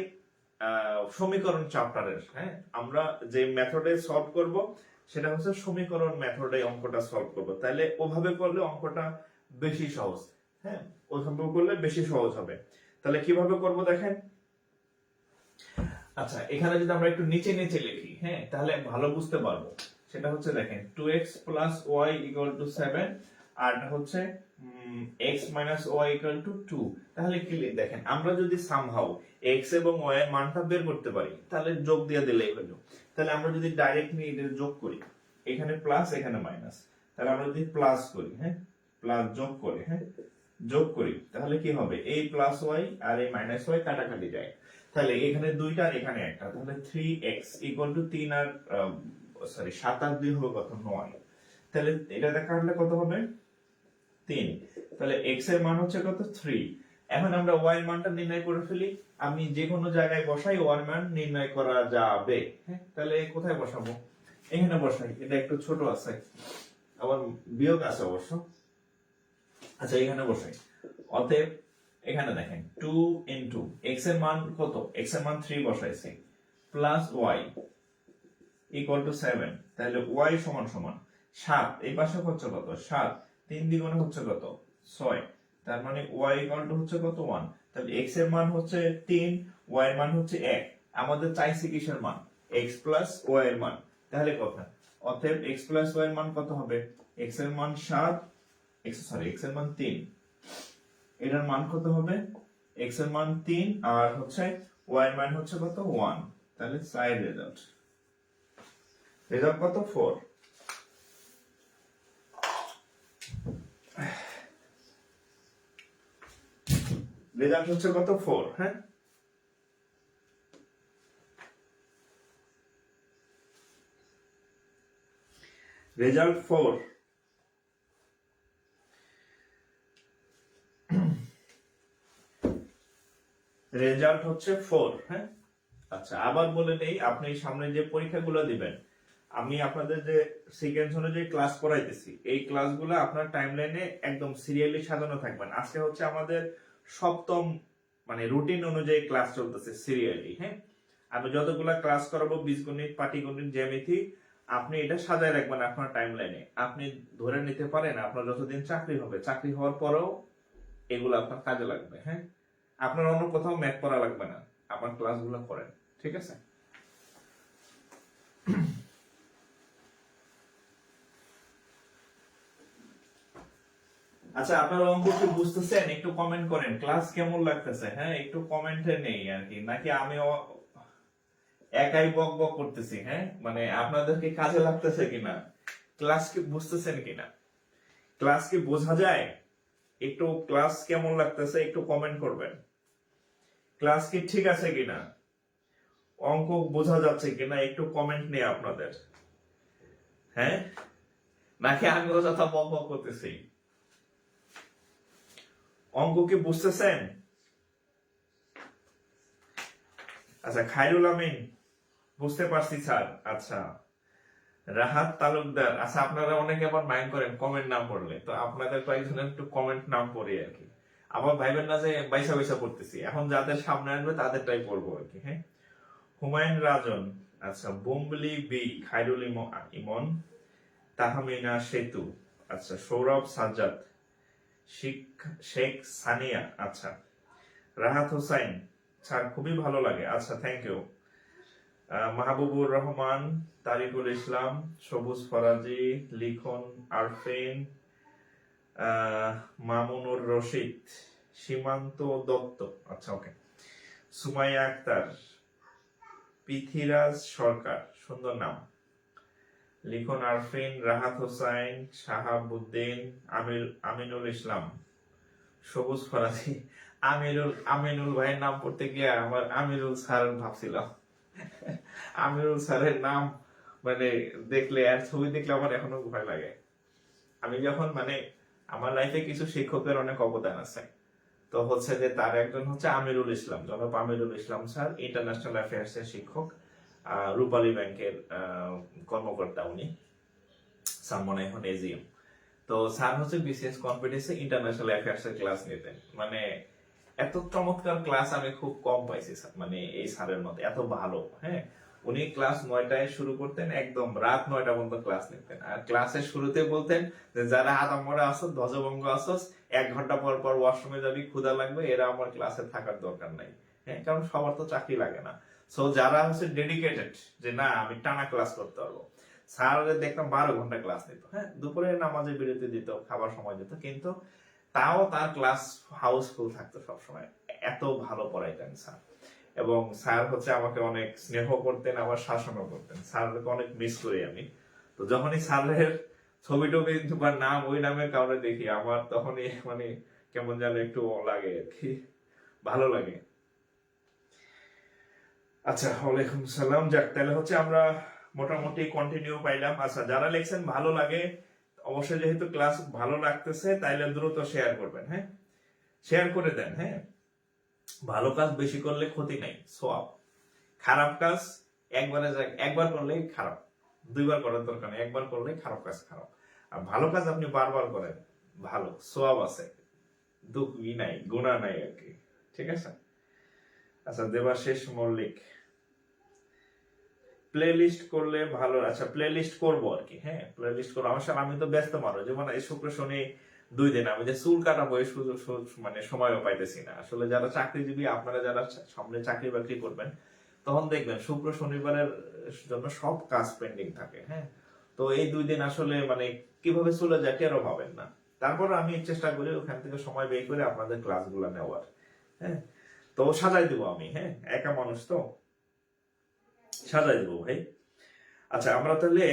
সমীকরণ চ্যাপ্টারের। হ্যাঁ, আমরা যে মেথডে সলভ করব সেটা হচ্ছে সমীকরণ মেথডে অঙ্কটা সলভ করব। তাহলে ওভাবে করলে অঙ্কটা বেশি সহজ। হ্যাঁ, ওইভাবে করলে বেশি সহজ হবে। তাহলে কিভাবে করব দেখেন। আচ্ছা, এখানে যদি আমরা একটু নিচে নিচে লিখি, হ্যাঁ, তাহলে ভালো বুঝতে পারবো। সেটা হচ্ছে দেখেন 2x plus y equal to 7, আর হচ্ছে x minus y equal to 2। তাহলে কি দেখেন, আমরা যদি সামহাউ x এবং y এর মানটা বের করতে পারি তাহলে যোগ দিয়ে দিলেই হলো। তাহলে আমরা যদি ডাইরেক্টলি এদের যোগ করি, এখানে প্লাস এখানে মাইনাস, তাহলে আমরা যদি প্লাস করি, হ্যাঁ, প্লাস যোগ করি, হ্যাঁ, যোগ করি, তাহলে কি হবে, এই প্লাস y আর এই মাইনাস y কাটাকাটি যায়। তাহলে এখানে দুইটা আর এখানে একটা, তাহলে 3x ইকুয়াল টু 3 আর সরি 7 আর 2 হবে কত, 9। তাহলে এটা দেখালে কত হবে, 3। তাহলে x এর মান হচ্ছে কত, 3। এখন আমরা y এর মানটা নির্ণয় করে ফেলি। আমি যে কোনো জায়গায় বসাই y এর মান নির্ণয় করা যাবে। হ্যাঁ, তাহলে কোথায় বসাবো, এখানে বসাই, এটা একটু ছোট আছে, আবার বিয়োগ আছে অবশ্য। আচ্ছা, এখানে বসাই। অতএব এখানে দেখেন 2 ইনটু x এর মান কত, x এর মান 3 বসাইছি, প্লাস y ইকুয়াল টু 7। তাহলে y সমান সমান 7, এই পাশে হচ্ছে কত, 7, 3 দ্বিগুণে হচ্ছে কত, 6। তার মানে y ইকুয়াল টু হচ্ছে কত, 1। তাহলে x এর মান হচ্ছে 3, y এর মান হচ্ছে 1। আমাদের চাইছে কিসের মান, x প্লাস y এর মান। তাহলে কথা, অতএব x প্লাস y এর মান কত হবে, x এর মান 7, x এর মান 3, এটার মান কত হবে, x এর মান 3 আর হচ্ছে y এর মান হচ্ছে কত, 1। তাহলে সাইড রেজাল্ট কত, 4। রেজাল্ট হচ্ছে কত, 4। হ্যাঁ, রেজাল্ট 4। রেজাল্ট হচ্ছে 4। হ্যাঁ, আচ্ছা, আবার বলে নেই, আপনি সামনে যে পরীক্ষাগুলো দিবেন, আমি আপনাদের যে সিকোয়েন্স অনুযায়ী ক্লাস করাইতেছি, এই ক্লাসগুলো আপনার টাইমলাইনে একদম সিরিয়ালি সাজানো থাকবেন। আজকে হচ্ছে আমাদের সপ্তম মানে রুটিন অনুযায়ী ক্লাস চলতেছে সিরিয়ালি। হ্যাঁ, আমি যতগুলা ক্লাস করাবো, বীজগণিত, পাটিগণিত, জ্যামিতি, আপনি এটা সাজায় রাখবেন আপনার টাইমলাইনে। আপনি ধরে নিতে পারেন আপনার যতদিন চাকরি হবে, চাকরি হওয়ার পরেও এগুলো আপনার কাজে লাগবে। হ্যাঁ, আপনার অন্য কোথাও ম্যাথ পড়া লাগবে না, আপনার ক্লাসগুলো করেন, ঠিক আছে। আচ্ছা, আপনার অঙ্ক কি বুঝতেছেন, একটু কমেন্ট করেন, ক্লাস কেমন লাগতেছে। হ্যাঁ, একটু কমেন্টে নেই আর কি, নাকি আমি একাই বক বক করতেছি। হ্যাঁ, মানে আপনাদেরকে কাজে লাগতেছে কিনা, ক্লাস কি বুঝতেছেন কিনা, ক্লাস কি বোঝা যায়, একটু ক্লাস কেমন লাগতেছে একটু কমেন্ট করবেন। ক্লাস কি ঠিক আছে কিনা, অঙ্ক বোঝা যাচ্ছে কিনা, একটু কমেন্ট নেই আপনাদের। হ্যাঁ, নাকি আমি অযথা বক বক করতেছি, অঙ্ক কি বুঝতেছেন। আচ্ছা, খায়রুল আমিন, বুঝতে পারছি স্যার। আচ্ছা, রাহাত তালুকদার, আচ্ছা, আপনারা অনেকে আবার মাইন্ড করেন কমেন্ট নাম পড়লে, তো আপনাদের কয়েকজনের একটু কমেন্ট নাম পড়ি আর কি। আবার ভাইবেন না যে বাইসা বাইসা পড়তেছি, এখন যাদের সামনে আসবে তাদেরটাই পড়বো আর কি। হ্যাঁ, হুমায়ুন রাজন, আচ্ছা, বোম্বলি বি, খায়রুল ইমন, তাহমিনা সেতু, আচ্ছা, সৌরভ সাজ্জাদ, শেখ সানিয়া, আচ্ছা, রাহাত হোসাইন, স্যার খুবই ভালো লাগে, আচ্ছা, থ্যাংক ইউ। মাহবুবুর রহমান, তারিকুল ইসলাম, সবুজ ফরাজি, লিখন আরফিন, মামুনুর রশিদ, সীমান্ত দত্ত, আচ্ছা, ওকে, সুমাইয়া আক্তার, পৃথিরাজ সরকার, সুন্দর নাম, লিখন আরফিন, রাহাত হোসাইন, শাহাবুদ্দিন, আমিনুল ইসলাম, সবুজ ফরাজি। আমিনুল ভাইয়ের নাম পড়তে গিয়ে আমার আমিরুল স্যার ভাবছিলাম। আমিরুল স্যারের নাম মানে দেখলে আর ছবি দেখলে আমার এখনো ভয় লাগে। আমি যখন মানে আমার লাইফে কিছু শিক্ষকের অনেক অবদান আছে, তো হচ্ছে যে তার একজন হচ্ছে আমিরুল ইসলাম, জনাব Amirul Islam sir, international affairs এর শিক্ষক। রূপালী ব্যাংকের কর্মকর্তা উনি, স্যার মনে এখন এজিএম। তো স্যার হচ্ছে বিসিএস কম্পিটিশনে ইন্টারন্যাশনাল অ্যাফেয়ার্স এর ক্লাস নিতেন। মানে এত চমৎকার ক্লাস আমি খুব কম পাইছি স্যার, মানে এই স্যারের মতো এত ভালো। হ্যাঁ, উনি ক্লাস 9টায় শুরু করতেন, একদম রাত 9টা পর্যন্ত ক্লাস নিতেন। আর ক্লাসের শুরুতে বলতেন যে যারা আদমরা আসো, ধ্বজভঙ্গ আসোস, 1 ঘন্টা পর পর ওয়াশরুমে যাবি, ক্ষুধা লাগবে, এরা আমার ক্লাসে থাকার দরকার নাই। হ্যাঁ, কারণ সবার তো চাকরি লাগে না। সো যারা হচ্ছে ডেডিকেটেড যে না আমি টানা ক্লাস করতে পারবো, স্যার দেখতাম 12 ঘন্টা ক্লাস নিত। হ্যাঁ, দুপুরে নামাজের বিরতি দিত, খাবার সময় দিত, কিন্তু তাও তার ক্লাস হাউসফুল থাকতো সবসময়। এত ভালো পড়াইতেন স্যার। এবং স্যার হচ্ছে আমাকে অনেক স্নেহ করতেন, আবার শাসনও করতেন। স্যারকে অনেক মিস করি আমি। তো যখনই স্যারের ছবি টবি বা নাম ওই নামের কারণে দেখি, আমার তখনই মানে কেমন যেন একটু লাগে আর কি, ভালো লাগে। আচ্ছা, ওয়ালাইকুম সালাম। যাক, তাহলে হচ্ছে আমরা মোটামুটি কন্টিনিউ পাইলাম। আচ্ছা, যারা লেখছেন ভালো লাগে, অবশ্যই যেহেতু ক্লাস ভালো লাগতেছে তাইলে দ্রুত শেয়ার করবেন। হ্যাঁ, শেয়ার করে দেন। হ্যাঁ, ভালো কাজ বেশি করলে ক্ষতি নাই, সোয়াব। খারাপ কাজ একবার করলেই খারাপ, 2বার করার দরকার নেই, একবার করলেই খারাপ কাজ খারাপ। আর ভালো কাজ আপনি বারবার করেন, ভালো সোয়াব আছে, দুঃখ নাই, গুনাহ নাই আর কি। ঠিক আছে। আচ্ছা, দেবাশিস মল্লিক, প্লে লিস্ট করলে ভালো। আচ্ছা, প্লে লিস্ট করবো আর কি। হ্যাঁ, প্লে লিস্ট করবো। আমার সাথে আমি তো ব্যস্ত মানুষ, যেমন এই শুক্র শনি 2 দিন আমি যে চুল কাটাবো এই সুযোগ মানে সময়ও পাইতেছি না। আসলে যারা চাকরিজীবী, আপনারা যারা সামনে চাকরি বাকরি করবেন, তখন দেখবেন শুক্র শনিবারের জন্য সব কাজ পেন্ডিং থাকে। হ্যাঁ, তো এই 2 দিন আসলে মানে কিভাবে চলে যায় টেরও পাবেন না। তারপর আমি চেষ্টা করি ওখান থেকে সময় বের করে আপনাদের ক্লাসগুলো নেওয়ার। হ্যাঁ, তো সাজাই দেবো আমি। হ্যাঁ, একা মানুষ তো, সাজাই দেবো ভাই। আচ্ছা, আমরা তাহলে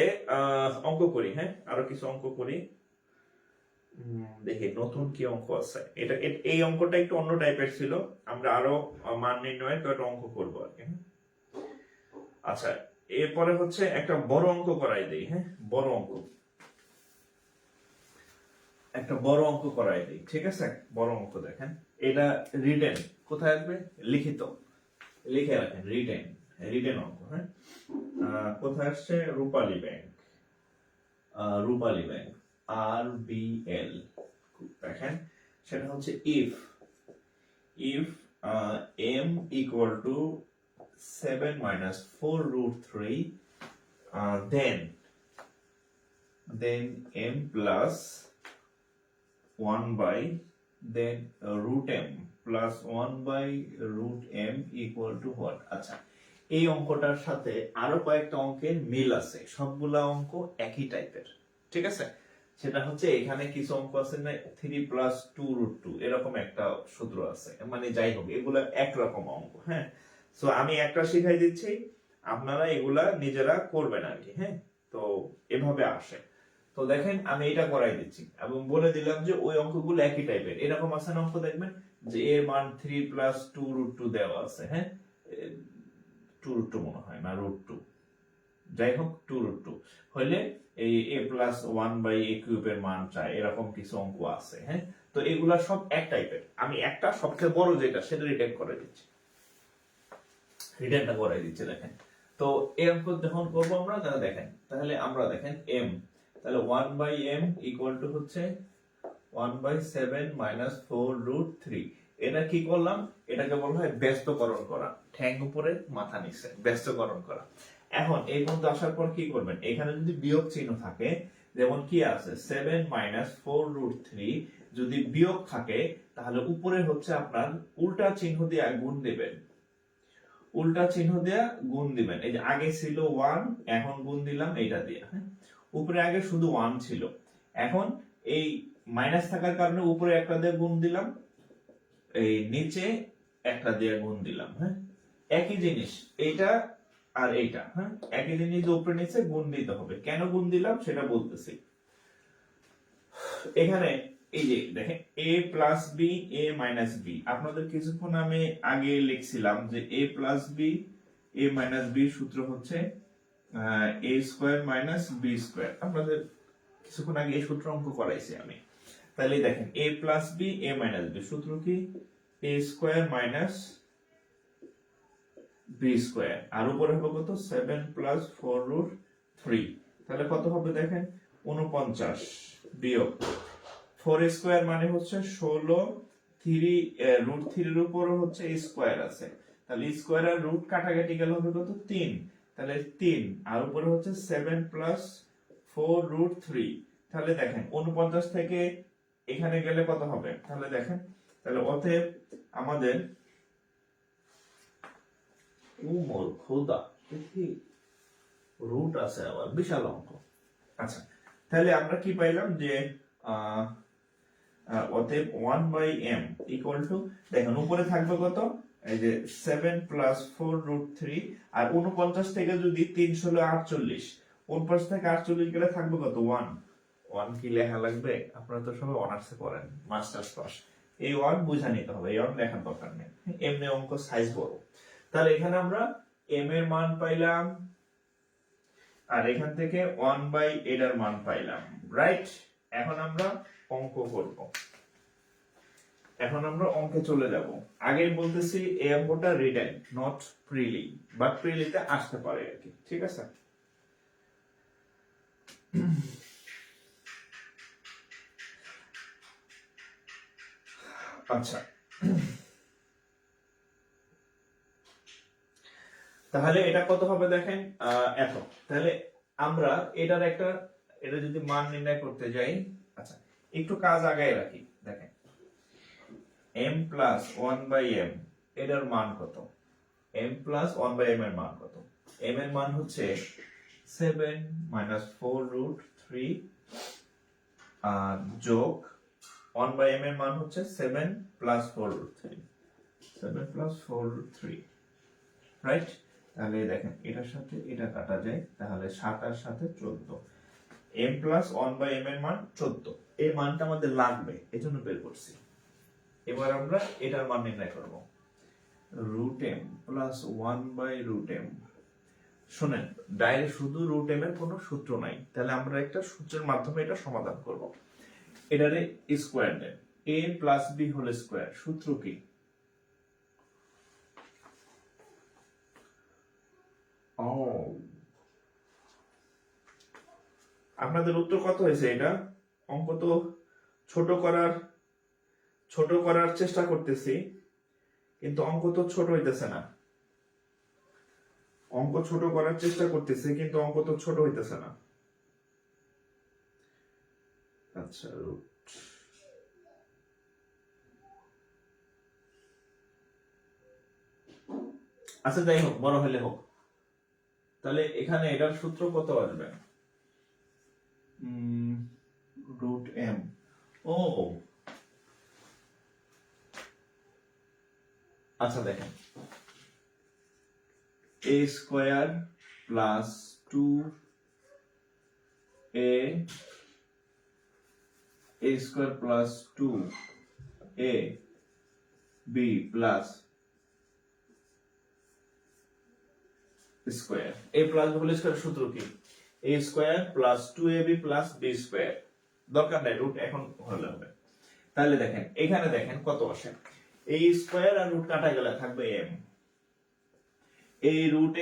অঙ্ক করি। হ্যাঁ, আরো কিছু অঙ্ক করি। দেখি নতুন কি অঙ্ক আছে। এই অঙ্কটা একটু অন্য টাইপের ছিল, আমরা আরো মান নির্ণয়ের কয়েকটা অঙ্ক করবো আর কি। আচ্ছা, এরপরে হচ্ছে একটা বড় অঙ্ক করাই দেই। হ্যাঁ, বড় অঙ্ক, একটা বড় অঙ্ক করাই দেই। ঠিক আছে, বড় অঙ্ক দেখেন, এটা রিটেন কোথায় আসবে, লিখিত, লিখে রাখেন, রিটেন, রিটেন অঙ্ক। হ্যাঁ, কোথায় আসছে, Rupali Bank, Rupali bank, RBL। দেখেন, সেটা হচ্ছে if m equal to 7 minus 4 root 3, then m plus 1 by then root m plus 1 by root m equal to what? আচ্ছা, এই অঙ্কটার সাথে আরো কয়েকটা অঙ্কের মিল আছে, সবগুলা অঙ্ক একই টাইপের। ঠিক আছে, সেটা হচ্ছে এখানে কিছু অঙ্ক আছে না, 3 plus 2 root 2 এরকম একটা সূত্র আছে। মানে যাই হোক, এগুলা একরকম অঙ্ক। হ্যাঁ, সো আমি একটা শিখাই দিচ্ছি, আপনারা এগুলা নিজেরা করবেন আর কি। হ্যাঁ, তো এভাবে আসে। তো দেখেন, আমি এটা করাই দিচ্ছি এবং বলে দিলাম যে ওই অঙ্কগুলো একই টাইপের। এরকম আছে না অঙ্ক, দেখবেন যে এর মান 3 plus 2 root 2 দেওয়া আছে। হ্যাঁ, 2 root 2 মনে হয় না, root 2, যাই হোক 2 root 2 হইলে এই a plus 1 by a cube এর মান চাই, এরকম কিছু অঙ্ক আছে। হ্যাঁ, তো এগুলা সব এক টাইপের। আমি একটা সবচেয়ে বড় যেটা সেটা রিটেন করে দিচ্ছি, রিটেনটা করে দিচ্ছি। দেখেন, তো এই অঙ্ক যখন করবো আমরা, তাহলে দেখেন, তাহলে আমরা দেখেন m, তাহলে 1 by m equal to হচ্ছে 1 by 7 minus 4 root 3। এটা কি করলাম, এটাকে বলা হয় ব্যস্তকরণ করা, ঠ্যাং উপরে মাথা নিচে, ব্যস্তকরণ করা। এখন এই পর্যন্ত আসার পর কি করবেন, এখানে যদি বিয়োগ চিহ্ন থাকে, যেমন কি আছে 7 minus 4 root 3, যদি বিয়োগ থাকে তাহলে উপরে হচ্ছে আপনার উল্টা চিহ্ন দিয়ে গুণ দিবেন, উল্টা চিহ্ন দিয়ে গুণ দিবেন। এই যে আগে ছিল 1, এখন গুণ দিলাম এইটা দিয়ে। হ্যাঁ, উপরে আগে শুধু 1 ছিল, এখন এই মাইনাস থাকার কারণে উপরে একটা দিয়ে গুণ দিলাম, এই নিচে একটা দিয়ে গুণ দিলাম। হ্যাঁ, একই জিনিস এইটা আর এইটা। হ্যাঁ, একই জিনিস উপরে নিচে গুণ দিতে হবে। কেন গুণ দিলাম সেটা বলতেছি। এখানে এই যে দেখেন a plus b a minus b, আপনাদের কিছুক্ষণ আমি আগে লিখছিলাম যে a plus b a minus b সূত্র হচ্ছে a square minus b square। আপনাদের কিছুক্ষণ আগে এই সূত্র অঙ্ক করাইছি আমি। তাহলে দেখেন a plus b a minus b সূত্র কি, a square minus B square, আর উপরে হবে কত 7 প্লাস 4 রুট 3, তাহলে কত হবে দেখেন 49 বিয়োগ 4 স্কোয়ার মানে হচ্ছে 16, 3 রুট 3 এর উপরে হচ্ছে স্কোয়ার আছে, তাহলে স্কোয়ার আর রুট কাটাকাটি গেলে হবে কত 3, তাহলে 3 আর উপরে হচ্ছে 7 প্লাস 4 রুট 3, তাহলে দেখেন 49 থেকে এখানে গেলে কত হবে, তাহলে দেখেন, তাহলে অতএব আমাদের মোর খোদা দেখি রুট আছে আবার বিশাল অঙ্ক। আচ্ছা, তাহলে আমরা কি পাইলাম যে অতএব 1/m ইকুয়াল টু, দেখেন উপরে থাকবে কত, এই যে 7 প্লাস 4 রুট 3, আর 49 থেকে যদি 3 ষোলো 48, 49 থেকে 48 গেলে থাকবে কত 1, 1 কি লেখা লাগবে, আপনারা তো সবাই অনার্সে পড়েন, মাস্টার্স পাস, এই 1 বুঝা নিতে হবে, এই 1 লেখার দরকার নেই, এমনি অঙ্ক সাইজ বড়। তাহলে এখানে আমরা m এর মান পাইলাম, আর এখান থেকে 1/8 এর মান পাইলাম, রাইট। এখন আমরা অঙ্ক করব, এখন আমরা অঙ্কে চলে যাব। আগে বলতেছি এই অঙ্কটা রিটেন, নট প্রিলি, বাট প্রিলিতে আসতে পারে আর কি, ঠিক আছে। আচ্ছা, তাহলে এটা কত হবে দেখেন এত, তাহলে আমরা এটার একটা, এটা যদি মান নির্ণয় করতে যাই, আচ্ছা একটু কাজ আগায় রাখি, দেখেন m প্লাস 1/m এটার মান কত, m প্লাস 1/m এর মান কত, m এর মান হচ্ছে 7 মাইনাস 4 রুট 3 যোগ 1/m এর মান হচ্ছে 7 plus 4 root 3, 7 plus 4 root 3, right. তাহলে দেখেন এটার সাথে এটা কাটা যায়, তাহলে 7 আর সাথে 14, m প্লাস 1/m এর মান 14, এই মানটা আমাদের লাগবে, এজন্য বের করছি। এবার আমরা এটার মান নির্ণয় করব, রুট m প্লাস 1/√m। শুনেন, ডাইরেক্ট শুধু রুট m এর কোনো সূত্র নাই, তাহলে আমরা একটা সূত্রের মাধ্যমে এটা সমাধান করব। এটারে স্কয়ার দেন, a plus b whole square, সূত্র কি, আপনাদের উত্তর কত হয়েছে, এটা অঙ্ক তো ছোট করার চেষ্টা করতেছি, কিন্তু অঙ্ক তো ছোট হইতেছে না, অঙ্ক ছোট করার চেষ্টা করতেছি কিন্তু অঙ্ক তো ছোট হইতেছে না। আচ্ছা, আচ্ছা যাই হোক, বড় হলে হোক। তাহলে এখানে এটার সূত্র কত আসবে, রুট m, ও আচ্ছা দেখেন a square plus 2a square plus 2ab plus square, a plus whole square সূত্র কি, a square plus 2ab plus b square, দরকার নাই রুট এখন হলে হবে। তাহলে দেখেন এখানে দেখেন কত আসে, a স্কয়ার আর রুট কাটা গেলে থাকবে m, এই রুট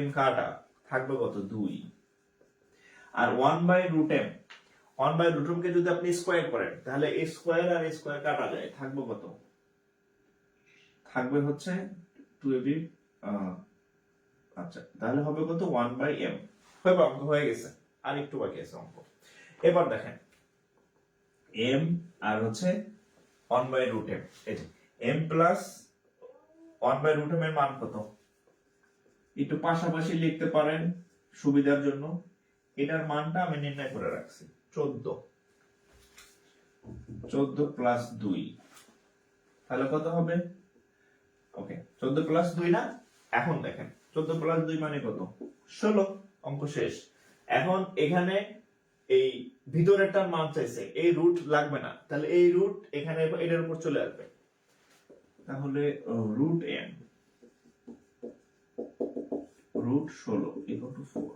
m কাটা থাকবে কত 2, আর 1/√m, 1/√m কে যদি আপনি স্কয়ার করেন তাহলে a স্কয়ার আর a স্কয়ার কাটা যায়, থাকবে কত, থাকবে হচ্ছে 2ab, আচ্ছা তাহলে হবে কত 1/m, হবে, অঙ্ক হয়ে গেছে, আর একটু বাকি আছে অঙ্ক। এবার দেখেন m আর হচ্ছে 1/√m, এই যে m প্লাস 1/√m এর মান কত, একটু পাশাপাশি লিখতে পারেন সুবিধার জন্য, এটার মানটা আমি নির্ণয় করে রাখছি 14 প্লাস 2, তাহলে কত হবে, ওকে 14 প্লাস 2 না, এখন দেখেন 14 প্লাস 2 মানে কত 16, অঙ্ক শেষ। এখন এখানে এই ভিতরেরটার মান চাইছে, এই রুট লাগবে না, তাহলে এই রুট এখানে এটার উপর চলে আসবে, তাহলে root m root 16 equal to 4,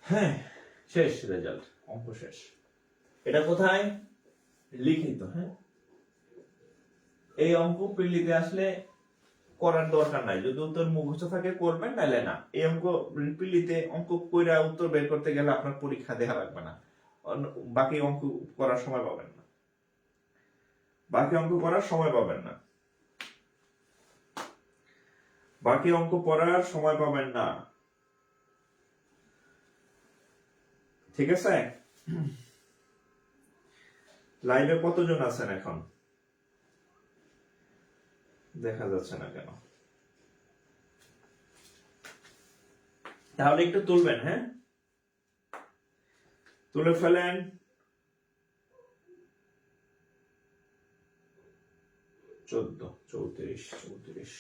হ্যাঁ শেষ, রেজাল্ট অঙ্ক শেষ। এটা কোথায় লিখিত, হ্যাঁ এই অঙ্ক প্রিলিতে আসলে করার দরকার নাই, যদি উত্তর মুখস্থ থাকে করবেন, নাহলে না। এই অঙ্ক রিপিলিতে অঙ্ক কইরা উত্তর বের করতে গেলে আপনার পরীক্ষা দেওয়া লাগবে না, বাকি অঙ্ক করার সময় পাবেন না, বাকি অঙ্ক করার সময় পাবেন না, বাকি অঙ্ক পড়ার সময় পাবেন না। ঠিক আছে? লাইভে কতজন আছেন এখন? দেখা যাচ্ছে না কেন? তাহলে একটু তুলবেন, হ্যাঁ, তুলে ফেলেন। 14, 34, 34।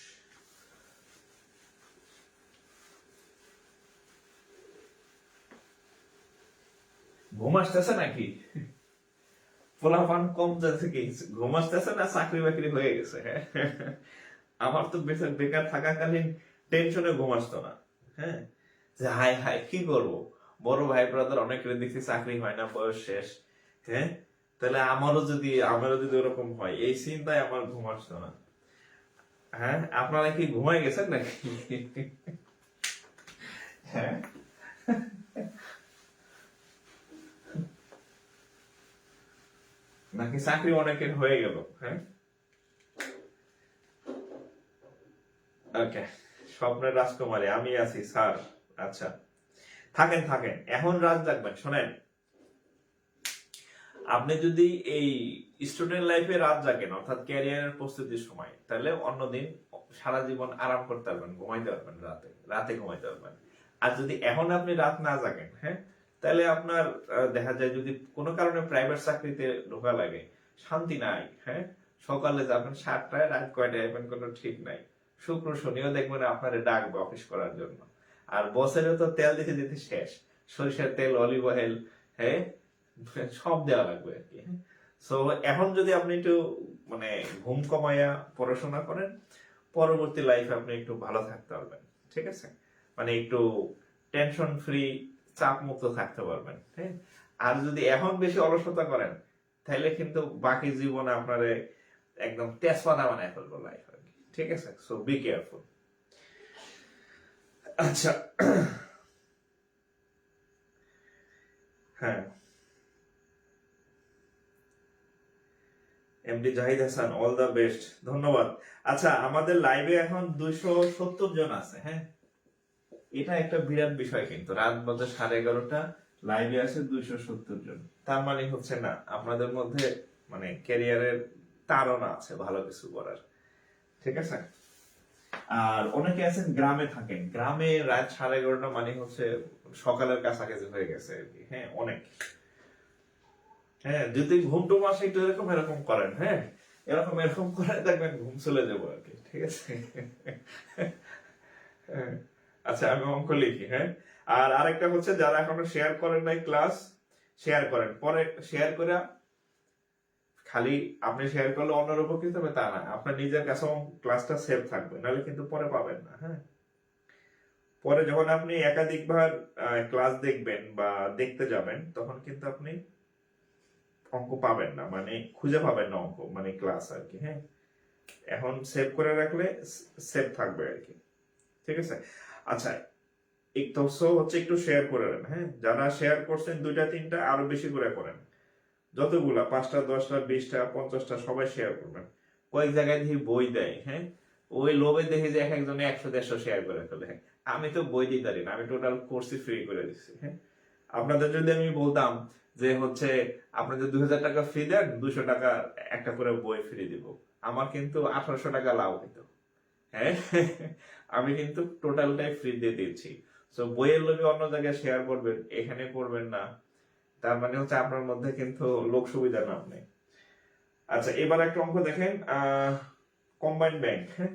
ঘুম আসতেছে নাকি? পোলাপান কম যাচ্ছে কি, ঘুম আসতেছে না চাকরি বাকরি হয়ে গেছে? হ্যাঁ, আমার তো বেকার থাকাকালীন টেনশনে ঘুম আসতো না। হ্যাঁ, যে হায় হায় কি করবো, বড় ভাই ব্রাদার অনেকের দেখছি চাকরি হয় না, বয়স শেষ। হ্যাঁ, তাহলে আমারও যদি ওরকম হয়, এই চিন্তায় আমার ঘুম আসতো না। হ্যাঁ, আপনারা কি ঘুমাই গেছেন নাকি? হ্যাঁ, নাকি চাকরি অনেকের হয়ে গেল? হ্যাঁ, ওকে, স্বপ্নের রাজকুমারী আমি আছি স্যার। আচ্ছা, থাকেন থাকেন, এখন রাত জাগবেন। শোনেন, আপনি যদি এই স্টুডেন্ট লাইফে রাত জাগেন, অর্থাৎ ক্যারিয়ারের প্রস্তুতির সময়, তাহলে অন্যদিন সারা জীবন আরাম করতে পারবেন, ঘুমাইতে পারবেন, রাতে রাতে ঘুমাইতে পারবেন। আর যদি এখন আপনি রাত না জাগেন, হ্যাঁ, তাহলে আপনার দেখা যায় যদি কোনো কারণে প্রাইভেট চাকরিতে ঢোকা লাগে, শান্তি নাই। হ্যাঁ, সকালে যাবেন 7টায়, রাত কয়টায় যাবেন কোনো ঠিক নাই। শুক্র শনিও দেখবেন আপনারে ডাকবে অফিস করার জন্য। আর বসেরও তো তেল দিতে দিতে শেষ, সরিষার তেল, অলিভ অয়েল, হ্যাঁ, সব দেওয়া লাগবে আর কি। সো এখন যদি আপনি একটু মানে ঘুম কমাইয়া পড়াশোনা করেন, পরবর্তী লাইফে আপনি একটু ভালো থাকতে পারবেন। ঠিক আছে? মানে একটু টেনশন ফ্রি, চাপ মুক্ত থাকতে পারবেন। হ্যাঁ, আর যদি এখন বেশি অলসতা করেন, তাহলে কিন্তু বাকি জীবনে আপনারে একদম তেজপাতা বানায় ফেলবো লাইফ আর কি। ঠিক আছে? So be careful. আচ্ছা, হ্যাঁ, MD Jahid Hasan, all the best, ধন্যবাদ। আচ্ছা, আমাদের লাইভে এখন 270 জন আছে। হ্যাঁ, এটা একটা বিরাট বিষয়, কিন্তু রাত বাজে 11:30, লাইভে আছে 270 জন। তার মানে হচ্ছে না আপনাদের মধ্যে মানে ক্যারিয়ারের তাড়না আছে ভালো কিছু করার। ঠিক আছে? আর অনেকে আছেন গ্রামে থাকেন, গ্রামে রাত 11:30 মানে হচ্ছে সকালের কাছাকাছি হয়ে গেছে আর কি। হ্যাঁ, অনেক। হ্যাঁ, যদি ঘুম টুম আসে একটু এরকম এরকম করেন, হ্যাঁ, এরকম এরকম করে দেখবেন ঘুম চলে যাবো আর কি। ঠিক আছে? হ্যাঁ। আচ্ছা, আমি অঙ্ক লিখি। হ্যাঁ, আর আরেকটা হচ্ছে, যারা এখনো শেয়ার করেন নাই ক্লাস, শেয়ার করেন। পরে শেয়ার করে খালি আপনি শেয়ার করলে অন্যের উপকৃত হবে তা না, আপনার নিজের কাছেও ক্লাসটা সেভ থাকবে, নাহলে কিন্তু পরে পাবেন না। হ্যাঁ, পরে যখন আপনি একাধিকবার ক্লাস দেখবেন বা দেখতে যাবেন, তখন কিন্তু আপনি অঙ্ক পাবেন না, মানে খুঁজে পাবেন না অঙ্ক, মানে ক্লাস আর কি। হ্যাঁ, এখন সেভ করে রাখলে সেভ থাকবে আর কি। ঠিক আছে? আচ্ছা, একটু হচ্ছে একটু শেয়ার করে দেন। হ্যাঁ, যারা শেয়ার করছেন 2টা 3টা আরো বেশি করে করেন, যতগুলা 5টা 10টা 20টা 50টা সবাই শেয়ার করবেন। কয়েক জায়গায় দেখি বই দেয়। হ্যাঁ, ওই লোভে দেখি যে এক একজনে 100 150 শেয়ার করে ফেলে। হ্যাঁ, আমি তো বই দিতে পারি না, আমি টোটাল কোর্সই ফ্রি করে দিচ্ছি। হ্যাঁ, আপনাদের যদি আমি বলতাম যে হচ্ছে আপনাদের 2000 টাকা ফি দেন, 200 টাকা একটা করে বই ফ্রি দিব, আমার কিন্তু 1800 টাকা লাভ হইতো। হ্যাঁ, আমি কিন্তু টোটালটাই ফ্রি দিয়ে দিচ্ছি। তো বইয়ের লোভে অন্য জায়গায় শেয়ার করবেন, এখানে করবেন না, তার মানে হচ্ছে আপনার মধ্যে কিন্তু লোক সুবিধা নাম নেই। আচ্ছা, এবার একটা অঙ্ক দেখেন, কম্বাইন্ড ব্যাংক। হ্যাঁ,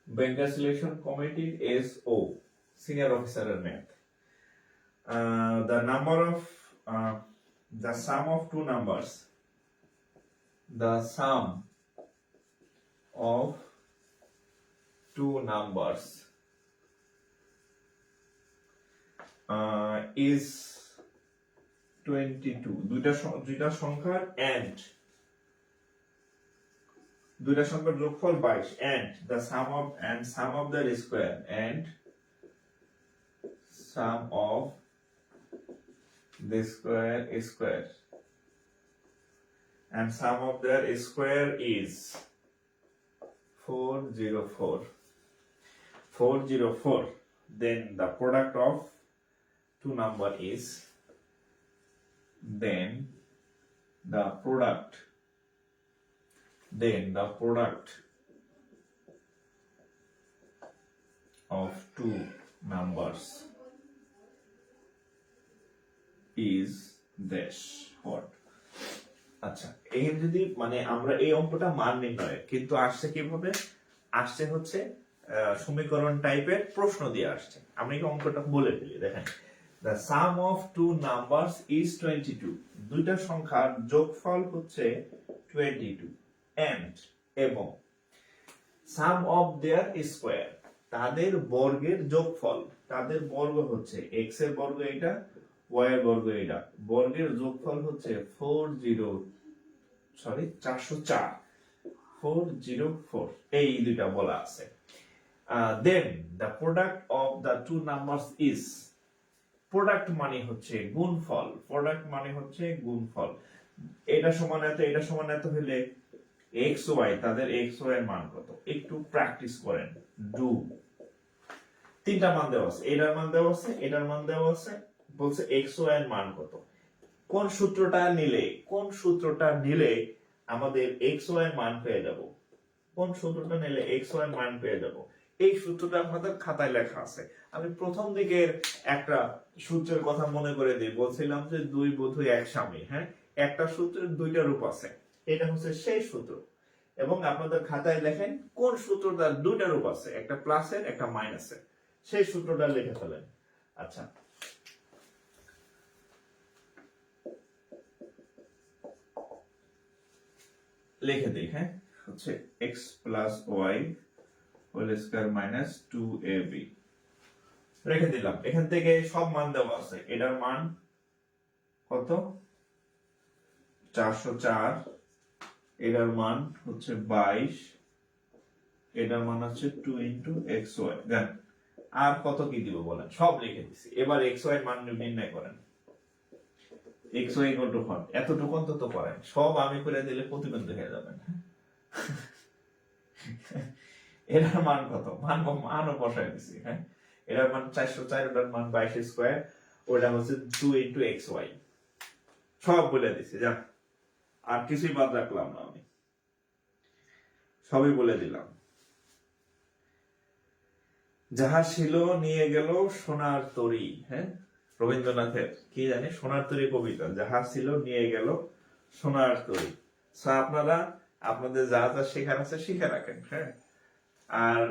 banker selection committee, SO, senior অফিসারের math. The number of the sum of two numbers, the sum of two numbers is 22, দুইটা সংখ্যার and দুইটা সংখ্যার যোগফল 22 and the sum of their square and sum of the square and sum of their square is 404. Then the product of two number is then the product of two numbers is this what? আচ্ছা, এই যদি মানে আমরা এই অঙ্কটা মান নির্ণয় কিন্তু আসছে কিভাবে, আসছে হচ্ছে সমীকরণ টাইপের প্রশ্ন দিয়ে আসছে। আমি এই অঙ্কটা বলে ফেলি, দেখেন the sum of two numbers is 22, দুইটা সংখ্যার যোগফল হচ্ছে 22 and এবং sum of their square, তাদের বর্গের যোগফল, তাদের বর্গ হচ্ছে x এর বর্গ এটা, y এর বর্গ এটা, বর্গের যোগফল হচ্ছে 404 এই দুইটা বলা আছে। then the product of the two numbers is, product মানে হচ্ছে গুণফল, প্রোডাক্ট মানে হচ্ছে গুণফল, এটা সমান এত এটা সমান এত হলে x y, তাদের x y এর মান কত, একটু প্র্যাকটিস করেন, ডু। তিনটা মান দেওয়া আছে, এটার মান দেওয়া আছে, এটার মান দেওয়া আছে, বলছে x y এর মান কত, কোন সূত্রটা নিলে আমাদের x y এর মান পেয়ে যাব, কোন সূত্রটা নিলে x y এর মান পেয়ে যাব, এই সূত্রটা আপনাদের খাতায় লেখা আছে। আমি প্রথম দিকের একটা সূত্রের কথা মনে করে দিই, বলছিলাম যে দুই বধূ এক স্বামী, হ্যাঁ, একটা সূত্রের দুইটা রূপ আছে, এটা হচ্ছে সেই সূত্র। এবং আপনাদের খাতায় লেখেন কোন সূত্রটার দুইটা রূপ আছে, একটা প্লাসের একটা মাইনাসের, সেই সূত্রটা লিখে ফেলেন। আচ্ছা, লিখে দিই, হ্যাঁ, হচ্ছে x plus y whole square minus 2ab রেখে দিলাম। এখান থেকে সব মান দেওয়া আছে, এটার মান কত 404, এটার মান হচ্ছে 22, এটার মান হচ্ছে 2 into xy। দেন আর কত কি দিব বলেন, সব লিখে দিছি। এবার xy এর মান নির্ণয় করেন, xy equal to what, এতটুকু অন্তত করেন, সব আমি করে দিলে প্রতিবন্ধী হয়ে যাবেন। এটার মান কত, মানও বসাই দিছি, হ্যাঁ, এটার মান 404, ওটার মান 22 স্কয়ার, ওটা হচ্ছে 2 into xy, সব বলে দিছি। যা, আর কিছুই বাদ রাখলাম না, আমি সবই বলে দিলাম। যাহা ছিল নিয়ে গেল সোনার তরী, হ্যাঁ, রবীন্দ্রনাথের কি জানি সোনার তরী কবিতা, যাহা ছিল নিয়ে গেল সোনার তরী। আপনারা আপনাদের যা যা শেখার আছে শিখে রাখেন, হ্যাঁ, আর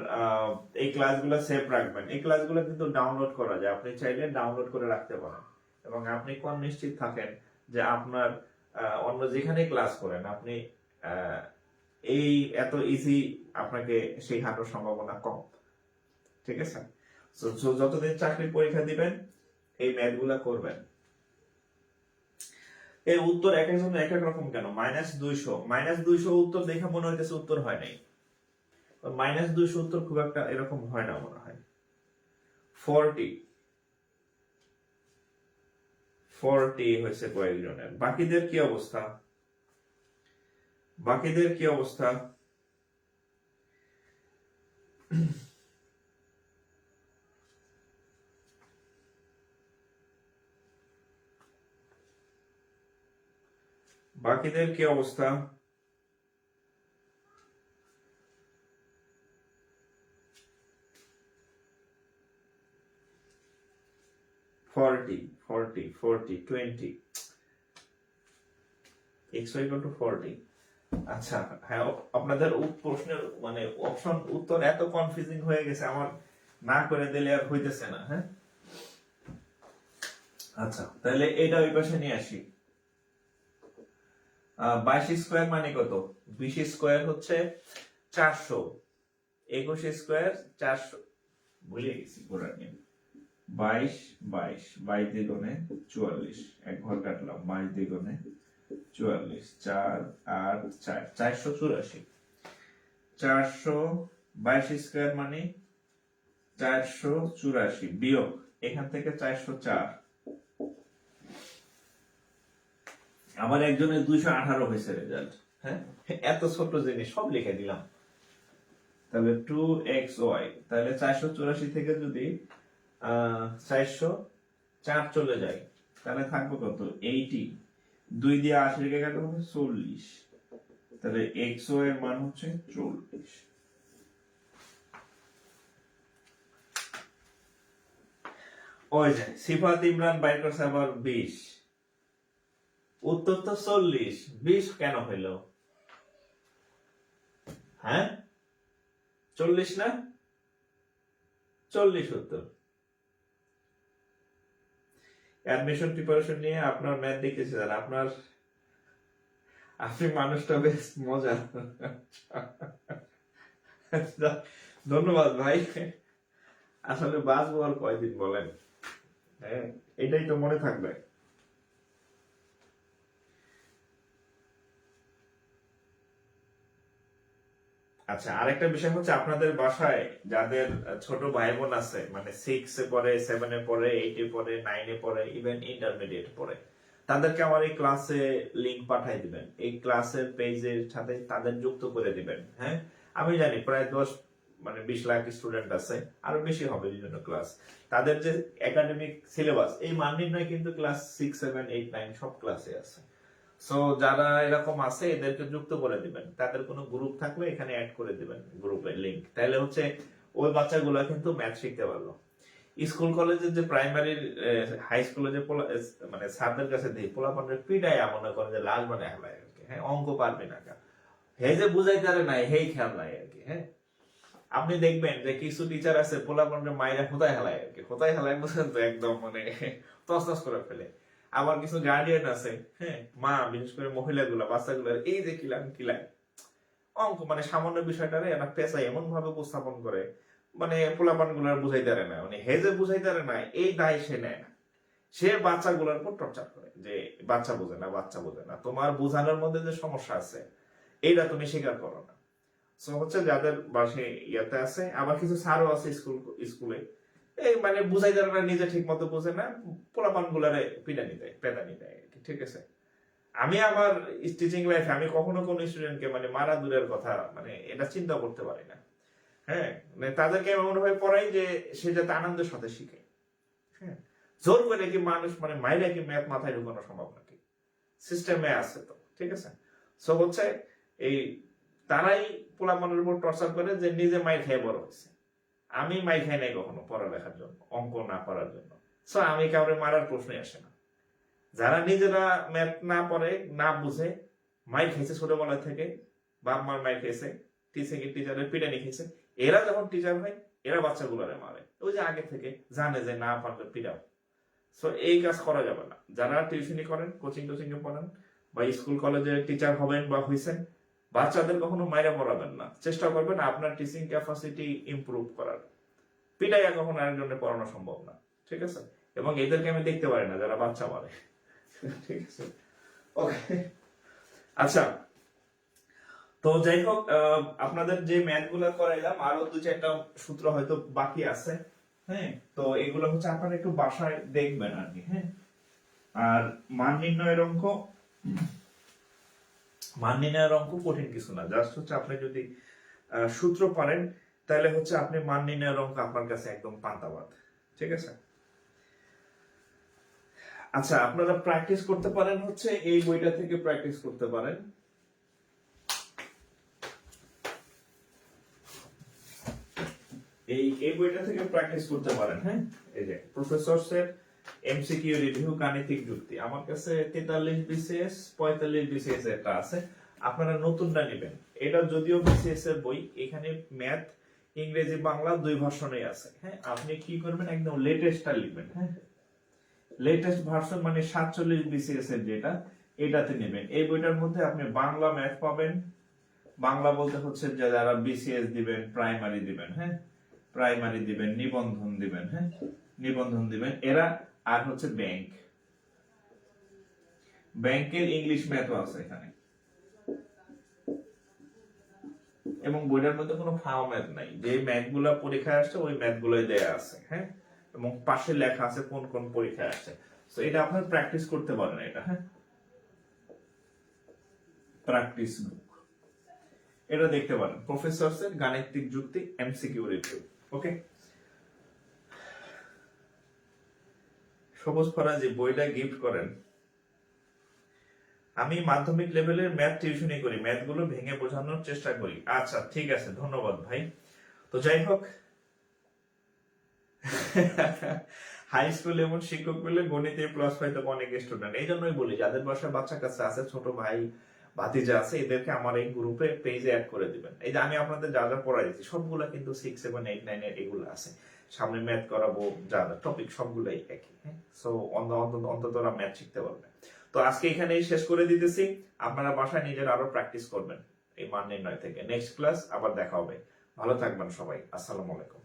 এই ক্লাসগুলো সেভ রাখবেন। এই ক্লাসগুলো কিন্তু ডাউনলোড করা যায়, আপনি চাইলে ডাউনলোড করে রাখতে পারেন, এবং আপনি কোন নিশ্চিত থাকেন যে আপনার অন্য যেখানে ক্লাস করেন আপনি এই এত ইজি আপনাকে শেখানোর সম্ভাবনা কম, ঠিক আছে? যতদিন চাকরির পরীক্ষা দিবেন এই ম্যাথগুলা করবেন। এই উত্তর এক একজন এক এক রকম কেন, -200 উত্তর দেখে মনে হইতেছে উত্তর হয় নাই, -200 উত্তর খুব একটা এরকম হয় না মনে হয়। 40 হয়েছে কয়েকজনের। বাকিদের কি অবস্থা? বাকিদের কি অবস্থা? 20 x equal to 40। আচ্ছা, হ্যাঁ, আপনাদের প্রশ্নের মানে অপশন উত্তর এত কনফিউজিং হয়ে গেছে, আমার না করে দিলে আর হইতেছে না, হ্যাঁ। আচ্ছা, তাহলে এটা ওই পাশে নিয়ে আসি। 22 স্কয়ার মানে কত? 20 স্কয়ার হচ্ছে 400, 21 স্কয়ার 400, ভুলে গেছি পুরা নিয়ম। 22 দ্বিগুণে 44, এক ঘর কাটলাম, 22 দ্বিগুণে 44, 4 আর 4 484। 422 মানে 484 বিয়োগ এখান থেকে 404, আমার একজনের 218 হয়েছে রেজাল্ট। হ্যাঁ, এত ছোট জিনিস সব লিখে দিলাম। তাহলে 2xy, তাহলে 484 থেকে যদি 404 চলে যায় তাহলে থাকবে কত? 80। 2 দিয়ে 80 রেখে কাটলে হবে 40। তাহলে xy এর মান হচ্ছে 40। ওই যে সিফাত ইমরান বাইর করছে আবার 20। উত্তর তো 40, 20 কেন হইল? হ্যাঁ, 40 না? 40 উত্তর। অ্যাডমিশন প্রিপারেশন নিয়ে আপনার ম্যাথ দেখেছিলেন, আপনি মানুষটা বেশ মজা। ধন্যবাদ ভাই। আসলে বাঁচবো আর কয়দিন বলেন? হ্যাঁ, এটাই তো মনে থাকবে। আচ্ছা, আরেকটা বিষয় হচ্ছে আপনাদের বাসায় যাদের ছোট ভাই বোন আছে, মানে 6 এ পড়ে, 7 এ পড়ে, 8 এ পড়ে, 9 এ পড়ে, ইভেন ইন্টারমিডিয়েট পড়ে, তাদেরকে আমার এই ক্লাসে লিংক পাঠিয়ে দিবেন। এই ক্লাসের পেজের সাথে তাদের যুক্ত করে দিবেন। হ্যাঁ, আমি জানি প্রায় 20 লাখ স্টুডেন্ট আছে, আরো বেশি হবে বিভিন্ন ক্লাস। তাদের যে একাডেমিক সিলেবাস, এই মান নির্ণয় কিন্তু ক্লাস 6, 7, 8, 9 সব ক্লাসে আছে। সো যারা এরকম আছে এদেরকে যুক্ত করে দিবেন। তাদের কোনো গ্রুপ থাকলে এখানে অ্যাড করে দিবেন গ্রুপের লিংক। তাহলে হচ্ছে ওই বাচ্চাগুলো কিন্তু ম্যাথ শিখতে পারলো। স্কুল কলেজের যে প্রাইমারি হাই স্কুলে যে মানে স্যারদের কাছে দিই পোলাপানের পিটাই মনে করেন যে লাল মানে হেলায় আর কি। হ্যাঁ, অঙ্ক পারবে না, হে যে বুঝাইতে পারে নাই, হেই খেয়াল নাই আর কি। হ্যাঁ, আপনি দেখবেন যে কিছু টিচার আছে পোলাপানের মায়েরা হোতায় হেলায় আর কি। হোতায় হেলায় বুঝেন তো, একদম মানে তসতস করে ফেলে। আবার কিছু গার্ডিয়ান আছে, হ্যাঁ, মা বিশেষ করে মহিলাগুলা, বাচ্চাগুলা এই যে কিলায় অঙ্ক মানে সামান্য বিষয়টারে একটা পেশায় এমন ভাবে উপস্থাপন করে, মানে পোলাপান গুলার বুঝাইতে পারে না, মানে হে যে বুঝাইতে পারে না এই দায় সে নেয় না। সে বাচ্চাগুলোর উপর টর্চার করে যে বাচ্চা বোঝে না, তোমার বোঝানোর মধ্যে যে সমস্যা আছে এইটা তুমি স্বীকার করো না। সো হচ্ছে যাদের বাসে ইয়াতে আছে, আবার কিছু স্যারও আছে স্কুলে এই মানে বুঝাই যারা নিজে ঠিক মতো বোঝে না, পোলাপান গুলারে পিটানি দেয়, পেদানি দেয়। ঠিক আছে, আমি আমার টিচিং লাইফে আমি কখনো কোন স্টুডেন্টকে মানে মারা দূরের কথা, মানে এটা চিন্তা করতে পারি না। হ্যাঁ, মানে তাদেরকে এমন ভাবে পড়াই যে সে যাতে আনন্দের সাথে শিখে। হ্যাঁ, জোর করে কি মানুষ মানে মাইরে কি ম্যাথ মাথায় ঢুকানো সম্ভব নাকি? সিস্টেমে আছে তো। ঠিক আছে, সো হচ্ছে এই তারাই পোলাপানের উপর টর্চার করে যে নিজে মাইর খেয়ে বড় হয়েছে। আমি মাই খাই নাই কখনো পড়ালেখার জন্য, অঙ্ক না করার জন্য। সো আমি কাউরে মারার প্রশ্নই আসে না। যারা নিজেরা ম্যাথ না পড়ে, না বুঝে, মাইর খেয়েছে ছোটবেলা থেকে, বাপ মার মাইর খেয়েছে, টিচারের পিটানি খেয়েছে, এরা যখন টিচার হয় এরা বাচ্চাগুলোরে মারে। ওই যে আগে থেকে জানে যে না পারলে পিটাও। সো এই কাজ করা যাবে না। যারা টিউশনি করেন, কোচিং টোচিং এ পড়েন, বা স্কুল কলেজে টিচার হবেন বা হয়েছেন, বাচ্চাদের কখনো মাইরা পড়াবেন না। চেষ্টা করবেন আপনার টিচিং ক্যাপাসিটি ইমপ্রুভ করার। পিটাইয়া কখনো আরেকজনের পড়ানো সম্ভব না। ঠিক আছে, এবং এদেরকে আমি দেখতে পারি না যারা বাচ্চা মারে। ঠিক আছে, ওকে। আচ্ছা, তো যাই হোক, আপনাদের যে ম্যাথ গুলো করাইলাম আরো 2-4টা সূত্র হয়তো বাকি আছে। হ্যাঁ, তো এগুলো হচ্ছে আপনারা একটু বাসায় দেখবেন আর কি। হ্যাঁ, আর মান নির্ণয়ের অঙ্ক কঠিন কিছু না, জাস্ট হচ্ছে আপনি যদি সূত্র পারেন তাহলে হচ্ছে আপনি মান নির্ণয়ের অঙ্ক আপনার কাছে একদম পান্তাবাদ। ঠিক আছে, আচ্ছা, আপনারা প্র্যাকটিস করতে পারেন হচ্ছে এই বইটা থেকে প্র্যাকটিস করতে পারেন। এই বইটা থেকে প্র্যাকটিস করতে পারেন। হ্যাঁ, এই যে প্রফেসরসের এমসিকিউ রিভিউ গাণিতিক যুক্তি, আমার কাছে 43 বিসিএস 45 বিসিএস একটা আছে, আপনারা নতুনটা নেবেন। এটা যদিও বিসিএস এর বই, এখানে ম্যাথ, ইংরেজি, বাংলা 2 ভার্সনেই আছে। হ্যাঁ, আপনি কি করবেন, একদম লেটেস্টটা লিখবেন। হ্যাঁ, লেটেস্ট ভার্সন মানে 47 বিসিএস এর যেটা, এটাতে নেবেন। এই বইটার মধ্যে আপনি বাংলা ম্যাথ পাবেন। বাংলা বলতে হচ্ছে যে যারা বিসিএস দিবেন, প্রাইমারি দিবেন, হ্যাঁ, প্রাইমারি দিবেন, নিবন্ধন দিবেন, হ্যাঁ, নিবন্ধন দিবেন এরা, আর হচ্ছে ব্যাংকের ইংলিশ ম্যাথও আছে এখানে। এবং বইটার মধ্যে কোনো ফাও ম্যাথ নাই, যে ম্যাথ গুলা পরীক্ষায় আসছে ওই ম্যাথ গুলোই দেয়া আছে, হ্যাঁ, এবং পাশে লেখা আছে কোন কোন পরীক্ষায় আসছে। তো এটা আপনার প্র্যাকটিস করতে পারেন, এটা হ্যাঁ, প্র্যাকটিস বুক, এটা দেখতে পারেন, প্রফেসরস এর গাণিতিক যুক্তি এমসিকিউ রিভিউ। ওকে, সবুজ ফরাজি বইটা গিফট করেন। আমি মাধ্যমিক লেভেলের ম্যাথ টিউশনই করি, ম্যাথ গুলো ভেঙে বোঝানোর চেষ্টা করি। আচ্ছা ঠিক আছে, ধন্যবাদ ভাই। তো যাই হোক, হাই স্কুল এবং শিক্ষক পেলে গণিতে প্লাস পাইতে অনেক স্টুডেন্ট। এই জন্যই বলি যাদের বাসায় বাচ্চা কাছে আছে, ছোট ভাই ভাতিজা আছে, এদেরকে আমার এই গ্রুপে পেজে অ্যাড করে দিবেন। এই যে আমি আপনাদের যা যা পড়াই দিচ্ছি সবগুলা কিন্তু 6, 7, 8, 9 এর এগুলো আছে। সামনে ম্যাথ করাবো, যা যা টপিক সবগুলাই একই, হ্যাঁ। সো অন্তত ওরা ম্যাথ শিখতে পারবে। তো আজকে এখানেই শেষ করে দিতেছি। আপনারা বাসায় নিজের আরো প্র্যাকটিস করবেন এই মান নির্ণয় থেকে। নেক্সট ক্লাস আবার দেখা হবে। ভালো থাকবেন সবাই। আসসালামু আলাইকুম।